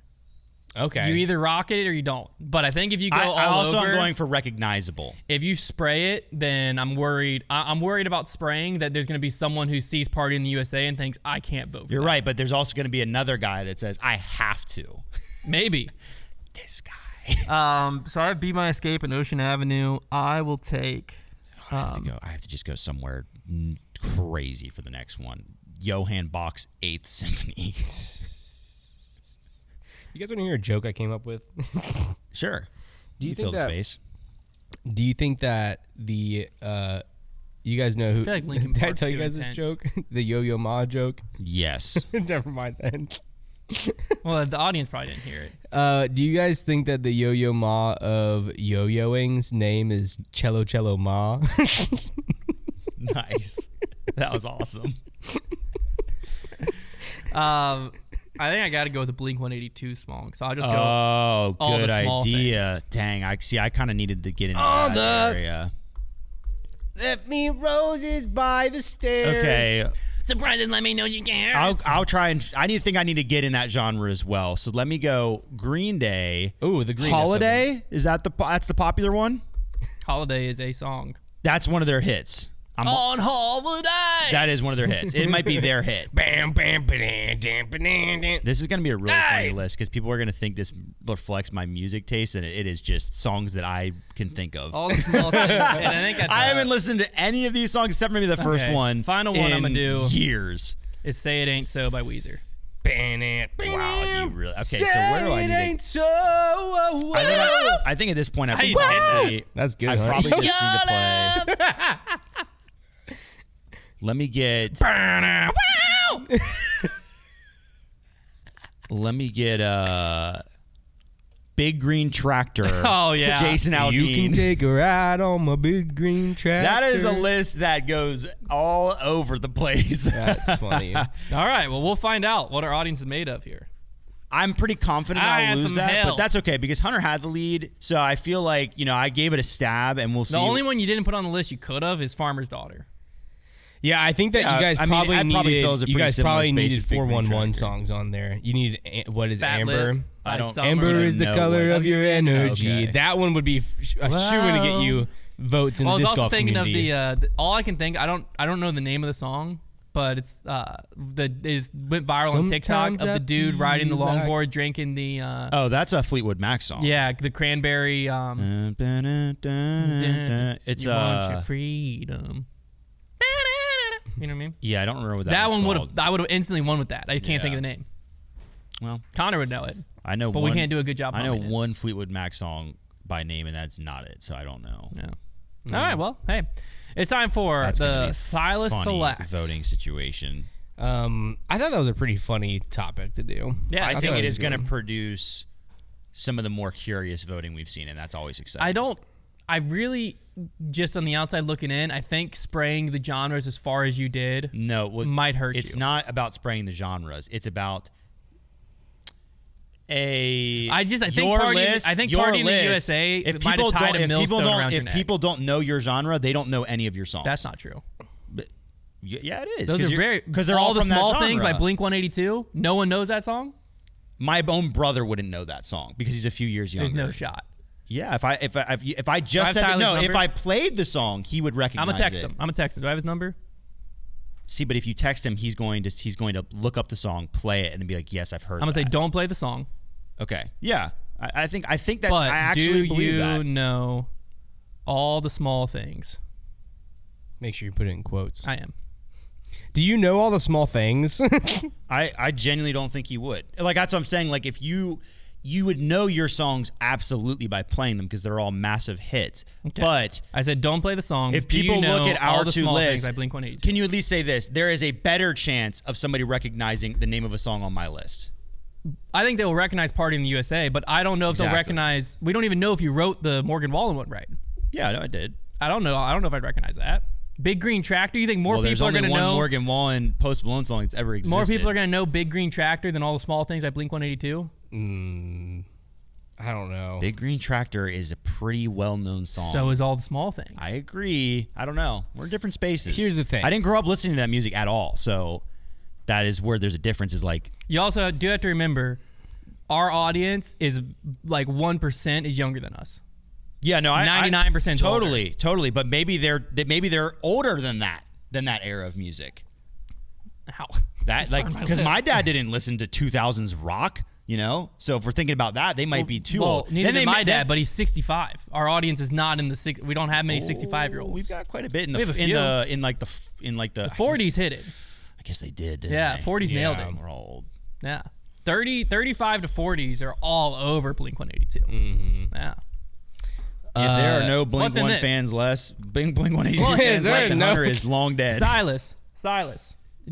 Speaker 2: Okay.
Speaker 1: You either rock it or you don't. But I think if you go
Speaker 3: I
Speaker 1: all
Speaker 3: also
Speaker 1: over,
Speaker 3: am going for recognizable.
Speaker 1: if you spray it, then I'm worried. I'm worried about spraying that there's going to be someone who sees Party in the USA and thinks, I can't vote for
Speaker 3: You're
Speaker 1: that.
Speaker 3: right, but there's also going to be another guy that says, I have to.
Speaker 1: Maybe.
Speaker 3: This guy.
Speaker 1: So I have Be My Escape and Ocean Avenue. I will take...
Speaker 3: I have to just go somewhere crazy for the next one. Johann Bach's 8th Symphony.
Speaker 2: You guys want to hear a joke I came up with?
Speaker 3: Sure.
Speaker 2: Do you
Speaker 3: fill
Speaker 2: think
Speaker 3: the
Speaker 2: that?
Speaker 3: space?
Speaker 2: Do you think that the you guys know who?
Speaker 1: I feel like Linkin
Speaker 2: Did I
Speaker 1: Park's
Speaker 2: tell you
Speaker 1: too
Speaker 2: guys
Speaker 1: intense.
Speaker 2: this joke? The Yo-Yo Ma joke.
Speaker 3: Yes.
Speaker 2: Never mind then.
Speaker 1: Well, the audience probably didn't hear it.
Speaker 2: Do you guys think that the Yo-Yo Ma of yo-yoing's name is Cello Cello Ma?
Speaker 3: Nice. That was awesome.
Speaker 1: I think I got to go with the Blink 182 song. So I'll just go.
Speaker 3: Oh,
Speaker 1: all
Speaker 3: good
Speaker 1: the small
Speaker 3: idea.
Speaker 1: things.
Speaker 3: Dang, I kind of needed to get into
Speaker 2: Oh,
Speaker 3: that area.
Speaker 2: Let me roses by the stairs.
Speaker 3: Okay,
Speaker 1: Surprise and let me know you care.
Speaker 3: I'll try and I need to get in that genre as well. So let me go Green Day.
Speaker 2: Ooh, the green
Speaker 3: Holiday, is that that's the popular one?
Speaker 1: Holiday is a song.
Speaker 3: That's one of their hits.
Speaker 1: On holiday.
Speaker 3: That is one of their hits. It might be their hit.
Speaker 2: Bam, bam, ba-dam, dam, ba-dam, dam.
Speaker 3: This is going to be a really
Speaker 1: Hey!
Speaker 3: funny list because people are going to think this reflects my music taste, and it is just songs that I can think of.
Speaker 1: All the small things. And I think
Speaker 3: I haven't listened to any of these songs except maybe the first
Speaker 1: Okay,
Speaker 3: one.
Speaker 1: final one I'm
Speaker 3: in
Speaker 1: gonna do.
Speaker 3: years.
Speaker 1: is Say It Ain't So by Weezer.
Speaker 3: Wow, you really okay? So where do I need
Speaker 2: ain't
Speaker 3: to?
Speaker 2: so.
Speaker 3: I think at this point I
Speaker 1: Hey,
Speaker 3: probably
Speaker 2: That's good.
Speaker 3: I
Speaker 2: huh?
Speaker 3: probably just need to play. Let me get. Let me get Big Green Tractor.
Speaker 1: Oh, yeah.
Speaker 3: Jason Aldean.
Speaker 2: You can take a ride on my big green tractor.
Speaker 3: That is a list that goes all over the place.
Speaker 2: That's funny.
Speaker 1: All right. Well, we'll find out what our audience is made of here.
Speaker 3: I'm pretty confident
Speaker 1: I
Speaker 3: I'll
Speaker 1: had
Speaker 3: lose
Speaker 1: some
Speaker 3: that,
Speaker 1: help.
Speaker 3: but that's okay because Hunter had the lead, so I feel like I gave it a stab, and we'll see.
Speaker 1: The only one you didn't put on the list you could have is Farmer's Daughter.
Speaker 2: Yeah, I think that
Speaker 3: Yeah,
Speaker 2: you guys
Speaker 3: I mean,
Speaker 2: probably
Speaker 3: that probably fills a
Speaker 2: needed. You
Speaker 3: pretty
Speaker 2: guys
Speaker 3: similar
Speaker 2: probably
Speaker 3: space
Speaker 2: needed
Speaker 3: with Big Green
Speaker 2: 411
Speaker 3: Tractor.
Speaker 2: songs on there. You need what is
Speaker 1: Fat
Speaker 2: Amber?
Speaker 1: Lip by
Speaker 3: I don't-
Speaker 1: Summer.
Speaker 2: Amber is the
Speaker 3: know
Speaker 2: color
Speaker 3: what-
Speaker 2: of your energy.
Speaker 3: Okay.
Speaker 2: That one would be a shoe in to get you votes in
Speaker 1: Well, I
Speaker 2: the
Speaker 1: was
Speaker 2: disc
Speaker 1: also
Speaker 2: golf
Speaker 1: thinking
Speaker 2: community.
Speaker 1: of all I can think. I don't know the name of the song, but it's went viral on TikTok
Speaker 2: Sometimes
Speaker 1: of
Speaker 2: I
Speaker 1: the dude riding the
Speaker 2: feel like-
Speaker 1: longboard, drinking the
Speaker 3: Oh, that's a Fleetwood Mac song.
Speaker 1: the cranberry.
Speaker 3: It's
Speaker 1: You want your freedom. You know what I mean?
Speaker 3: yeah, I don't remember what that
Speaker 1: That
Speaker 3: was
Speaker 1: one would
Speaker 3: called.
Speaker 1: have. I would have instantly won with that. I can't think of the name.
Speaker 3: Well,
Speaker 1: Connor would know it,
Speaker 3: I know,
Speaker 1: but we can't do a good job.
Speaker 3: I know
Speaker 1: humming it.
Speaker 3: one Fleetwood Mac song by name, and that's not it. So I don't know.
Speaker 1: Yeah. All right. Well, hey, it's time for
Speaker 3: That's gonna be
Speaker 1: the
Speaker 3: a
Speaker 1: Silas
Speaker 3: funny
Speaker 1: Select
Speaker 3: voting situation.
Speaker 2: I thought that was a pretty funny topic to do.
Speaker 1: Yeah,
Speaker 3: I
Speaker 2: thought
Speaker 3: think
Speaker 2: it
Speaker 3: it
Speaker 2: was
Speaker 3: is going to
Speaker 2: good.
Speaker 3: produce some of the more curious voting we've seen, and that's always exciting.
Speaker 1: I really, just on the outside looking in, I think spraying the genres as far as you did
Speaker 3: No,
Speaker 1: might hurt
Speaker 3: It's
Speaker 1: you.
Speaker 3: not about spraying the genres. It's about
Speaker 1: I think
Speaker 3: your
Speaker 1: Party in the-
Speaker 3: list,
Speaker 1: I think
Speaker 3: your
Speaker 1: Party in the
Speaker 3: list.
Speaker 1: USA
Speaker 3: If
Speaker 1: might have
Speaker 3: people
Speaker 1: tied
Speaker 3: don't,
Speaker 1: a
Speaker 3: if people
Speaker 1: millstone
Speaker 3: don't,
Speaker 1: around your
Speaker 3: if
Speaker 1: neck.
Speaker 3: people don't know your genre, they don't know any of your songs.
Speaker 1: That's not true.
Speaker 3: Yeah, it is.
Speaker 1: Those are very
Speaker 3: because they're
Speaker 1: all
Speaker 3: all
Speaker 1: the
Speaker 3: from that
Speaker 1: small things by
Speaker 3: genre.
Speaker 1: Blink 182. No one knows that song.
Speaker 3: My own brother wouldn't know that song because he's a few years younger.
Speaker 1: There's no shot.
Speaker 3: Yeah, if I just
Speaker 1: have
Speaker 3: said
Speaker 1: Tyler's
Speaker 3: no, if
Speaker 1: number?
Speaker 3: I played the song, he would recognize
Speaker 1: I'm gonna text
Speaker 3: it.
Speaker 1: him. Do I have his number?
Speaker 3: See, but if you text him, he's going to look up the song, play it, and then be like, "Yes, I've heard."
Speaker 1: I'm gonna say
Speaker 3: that."
Speaker 1: don't play the song.
Speaker 3: Okay, yeah, I think that's.
Speaker 1: But
Speaker 3: I actually
Speaker 1: do
Speaker 3: believe
Speaker 1: you
Speaker 3: that.
Speaker 1: know all the small things?
Speaker 2: Make sure you put it in quotes.
Speaker 1: I am.
Speaker 2: Do you know all the small things?
Speaker 3: I genuinely don't think he would. Like that's what I'm saying. Like if you would know your songs absolutely by playing them because they're all massive hits.
Speaker 1: Okay.
Speaker 3: But
Speaker 1: I said don't play the song.
Speaker 3: if
Speaker 1: Do you
Speaker 3: people look
Speaker 1: know
Speaker 3: at
Speaker 1: all
Speaker 3: our
Speaker 1: the
Speaker 3: two
Speaker 1: small things
Speaker 3: lists,
Speaker 1: by Blink 182?
Speaker 3: can you at least say this? There is a better chance of somebody recognizing the name of a song on my list.
Speaker 1: I think they will recognize Party in the USA, but I don't know if they'll
Speaker 3: Exactly.
Speaker 1: recognize. We don't even know if you wrote the Morgan Wallen one right.
Speaker 3: Yeah, no, I did.
Speaker 1: I don't know. I don't know if I'd recognize that. Big Green Tractor. You think more
Speaker 3: Well, there's
Speaker 1: people are
Speaker 3: only
Speaker 1: going to
Speaker 3: one
Speaker 1: know?
Speaker 3: Morgan Wallen Post Malone song that's ever existed.
Speaker 1: More people are going to know Big Green Tractor than all the small things by Blink 182.
Speaker 2: I don't know.
Speaker 3: Big Green Tractor is a pretty well-known song.
Speaker 1: So is all the small things.
Speaker 3: I agree. I don't know. We're in different spaces.
Speaker 2: Here's the thing.
Speaker 3: I didn't grow up listening to that music at all, so that is where there's a difference. Is like
Speaker 1: You also do have to remember, our audience is like 1% is younger than us.
Speaker 3: Yeah, no,
Speaker 1: 99%
Speaker 3: totally. But maybe they're older than that era of music.
Speaker 1: How?
Speaker 3: That like because my dad didn't listen to 2000s rock, So if we're thinking about that, they might be too old.
Speaker 1: Neither did my dad, but he's 65. Our audience is not in the we don't have many 65-year-olds.
Speaker 3: We've got quite a bit in the
Speaker 1: 40s hit it.
Speaker 3: I guess they did.
Speaker 1: Yeah,
Speaker 3: they?
Speaker 1: 40s nailed it.
Speaker 3: We're all old.
Speaker 1: Yeah. 35 to 40s are all over Blink-182.
Speaker 2: Mm-hmm.
Speaker 1: Yeah.
Speaker 3: If there are no Blink-1 fans less, Blink-182 fans left, then Hunter is long dead.
Speaker 1: Silas,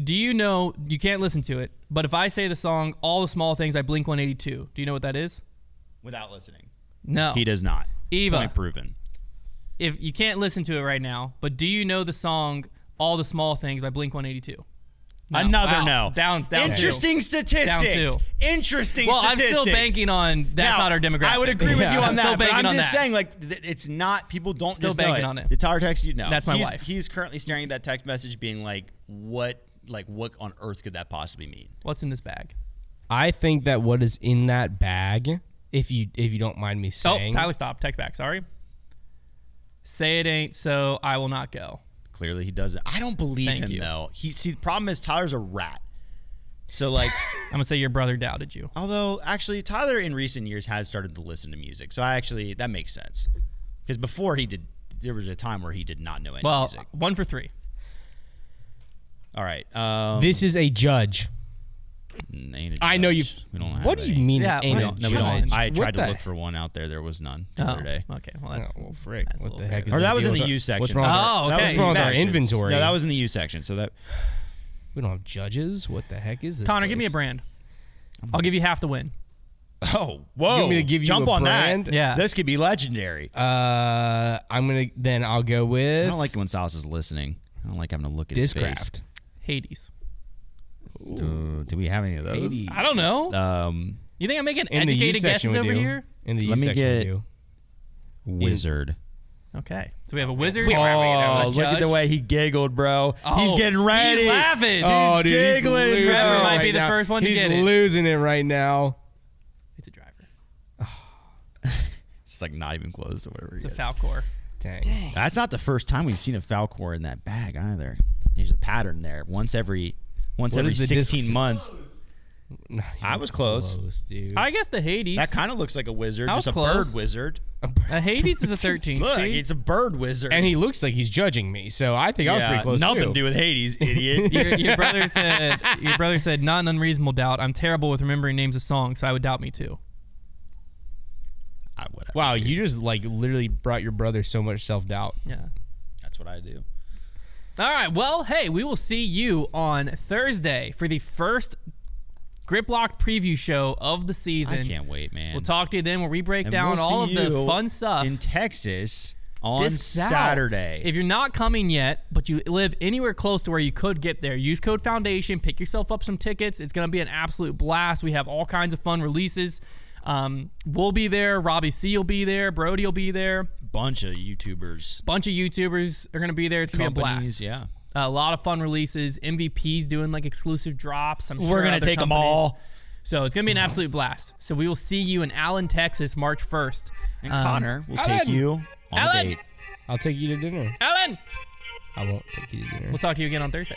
Speaker 1: do you know, you can't listen to it, but if I say the song All the Small Things by Blink-182, do you know what that is?
Speaker 3: Without listening.
Speaker 1: No.
Speaker 3: He does not.
Speaker 1: Eva.
Speaker 3: Point proven.
Speaker 1: If you can't listen to it right now, but do you know the song All the Small Things by Blink-182? No.
Speaker 3: Another no.
Speaker 1: Down
Speaker 3: Interesting
Speaker 1: two.
Speaker 3: statistics.
Speaker 1: Down two.
Speaker 3: Interesting
Speaker 1: well,
Speaker 3: statistics.
Speaker 1: I'm still banking on that's not our demographic.
Speaker 3: I would agree with you on that, but I'm just saying, like, it's not, people don't
Speaker 1: still
Speaker 3: just
Speaker 1: banking
Speaker 3: know
Speaker 1: on it.
Speaker 3: The Tyler text you know.
Speaker 1: That's my wife.
Speaker 3: He's currently staring at that text message being like, what on earth could that possibly mean?
Speaker 1: What's in this bag?
Speaker 2: I think that what is in that bag, if you don't mind me saying.
Speaker 1: Oh, Tyler, stop. Text back. Sorry. Say it ain't so, I will not go.
Speaker 3: Clearly he doesn't. I don't believe him, though. The problem is Tyler's a rat. So, like...
Speaker 1: I'm going to say your brother doubted you.
Speaker 3: Although, actually, Tyler in recent years has started to listen to music. So, that makes sense. Because before there was a time where he did not know any music.
Speaker 1: Well, 1 for 3.
Speaker 3: All right.
Speaker 2: This is a judge.
Speaker 3: Ain't a
Speaker 2: I know you.
Speaker 3: judge. We don't have
Speaker 2: what do
Speaker 3: any.
Speaker 2: you mean?
Speaker 1: Yeah,
Speaker 2: ain't
Speaker 1: no,
Speaker 2: a
Speaker 1: we
Speaker 2: judge?
Speaker 1: don't.
Speaker 3: I tried to
Speaker 2: What
Speaker 3: look for one out there. There was none the
Speaker 1: Oh,
Speaker 3: other day.
Speaker 1: okay. Well, that's...
Speaker 2: well, frick.
Speaker 1: that's
Speaker 2: What
Speaker 1: a
Speaker 2: the
Speaker 1: little
Speaker 2: heck is
Speaker 3: Or
Speaker 2: the
Speaker 3: that was
Speaker 2: deal
Speaker 3: in the
Speaker 2: with
Speaker 3: U
Speaker 2: our-
Speaker 3: section.
Speaker 2: What's wrong with our-
Speaker 1: Oh,
Speaker 3: That
Speaker 1: okay.
Speaker 3: was
Speaker 2: wrong with our
Speaker 3: sections.
Speaker 2: inventory?
Speaker 3: No, that was in the U section. So that...
Speaker 2: We don't have judges. What the heck is this?
Speaker 1: Connor,
Speaker 2: place?
Speaker 1: give me a brand. I'll give you half the win.
Speaker 3: Oh, whoa.
Speaker 2: You want me to give you
Speaker 3: Jump
Speaker 2: a
Speaker 3: on
Speaker 2: brand?
Speaker 3: that.
Speaker 1: Yeah.
Speaker 3: This could be legendary.
Speaker 2: I'll go with.
Speaker 3: I don't like it when Silas is listening. I don't like having to look at his face.
Speaker 2: Discraft.
Speaker 1: Hades.
Speaker 3: Do we have any of those?
Speaker 2: Hades.
Speaker 1: I don't know. You think I'm making
Speaker 2: In the U
Speaker 1: educated guesses
Speaker 2: section we
Speaker 1: over
Speaker 2: do.
Speaker 1: here?
Speaker 2: In the U
Speaker 3: Let me
Speaker 2: section we
Speaker 3: get-
Speaker 2: do.
Speaker 3: Wizard.
Speaker 1: Okay. So we have a wizard.
Speaker 3: Oh, look at the way he giggled, bro. He's getting ready.
Speaker 1: He's laughing.
Speaker 2: Oh, dude, he's
Speaker 3: giggling,
Speaker 2: losing
Speaker 3: bro.
Speaker 2: it
Speaker 1: Trevor might
Speaker 2: right
Speaker 1: be the
Speaker 2: now.
Speaker 1: first one to
Speaker 2: He's
Speaker 1: get it.
Speaker 2: losing it right now.
Speaker 1: It's a driver.
Speaker 3: It's like not even close to whatever.
Speaker 1: It's a Falcor.
Speaker 2: Dang.
Speaker 3: That's not the first time we've seen a Falcor in that bag either. There's a pattern there. Once every
Speaker 2: is the
Speaker 3: 16
Speaker 2: disc-
Speaker 3: months.
Speaker 2: Not
Speaker 3: I
Speaker 2: even
Speaker 3: was close.
Speaker 2: dude.
Speaker 1: I guess the Hades.
Speaker 3: That kind of looks like a wizard,
Speaker 1: I
Speaker 3: just a
Speaker 1: was close.
Speaker 3: bird wizard.
Speaker 1: A Hades is a 13
Speaker 3: Look,
Speaker 1: speed.
Speaker 3: it's a bird wizard.
Speaker 2: And he looks like he's judging me, so I think I was pretty close
Speaker 3: nothing
Speaker 2: too.
Speaker 3: to do with Hades, idiot.
Speaker 1: Your brother said, not an unreasonable doubt. I'm terrible with remembering names of songs, so I would doubt me too.
Speaker 3: Whatever.
Speaker 2: Wow, you just like literally brought your brother so much self-doubt.
Speaker 1: Yeah.
Speaker 3: That's what I do.
Speaker 1: All right. Well, hey, we will see you on Thursday for the first Grip Lock preview show of the season.
Speaker 3: I can't wait, man.
Speaker 1: We'll talk to you then where we break
Speaker 3: And
Speaker 1: down
Speaker 3: we'll
Speaker 1: all of
Speaker 3: see
Speaker 1: the
Speaker 3: you
Speaker 1: fun stuff.
Speaker 3: in Texas on
Speaker 1: Disc South.
Speaker 3: Saturday.
Speaker 1: If you're not coming yet, but you live anywhere close to where you could get there, use code Foundation, pick yourself up some tickets. It's going to be an absolute blast. We have all kinds of fun releases. We'll be there. Robbie C will be there. Brody will be there.
Speaker 3: Bunch of YouTubers.
Speaker 1: Bunch of YouTubers are going to be there. It's going to be a blast.
Speaker 3: Yeah.
Speaker 1: A lot of fun releases. MVP's doing like exclusive drops. I'm sure
Speaker 3: We're going to
Speaker 1: other
Speaker 3: take them
Speaker 1: companies.
Speaker 3: all.
Speaker 1: So it's going to be an absolute blast. So we will see you in Allen, Texas, March 1st.
Speaker 3: And Connor will
Speaker 2: Alan.
Speaker 3: take you on a
Speaker 1: Alan.
Speaker 3: date.
Speaker 2: I'll take you to dinner.
Speaker 1: Allen,
Speaker 2: I won't take you to dinner.
Speaker 1: we'll talk to you again on Thursday.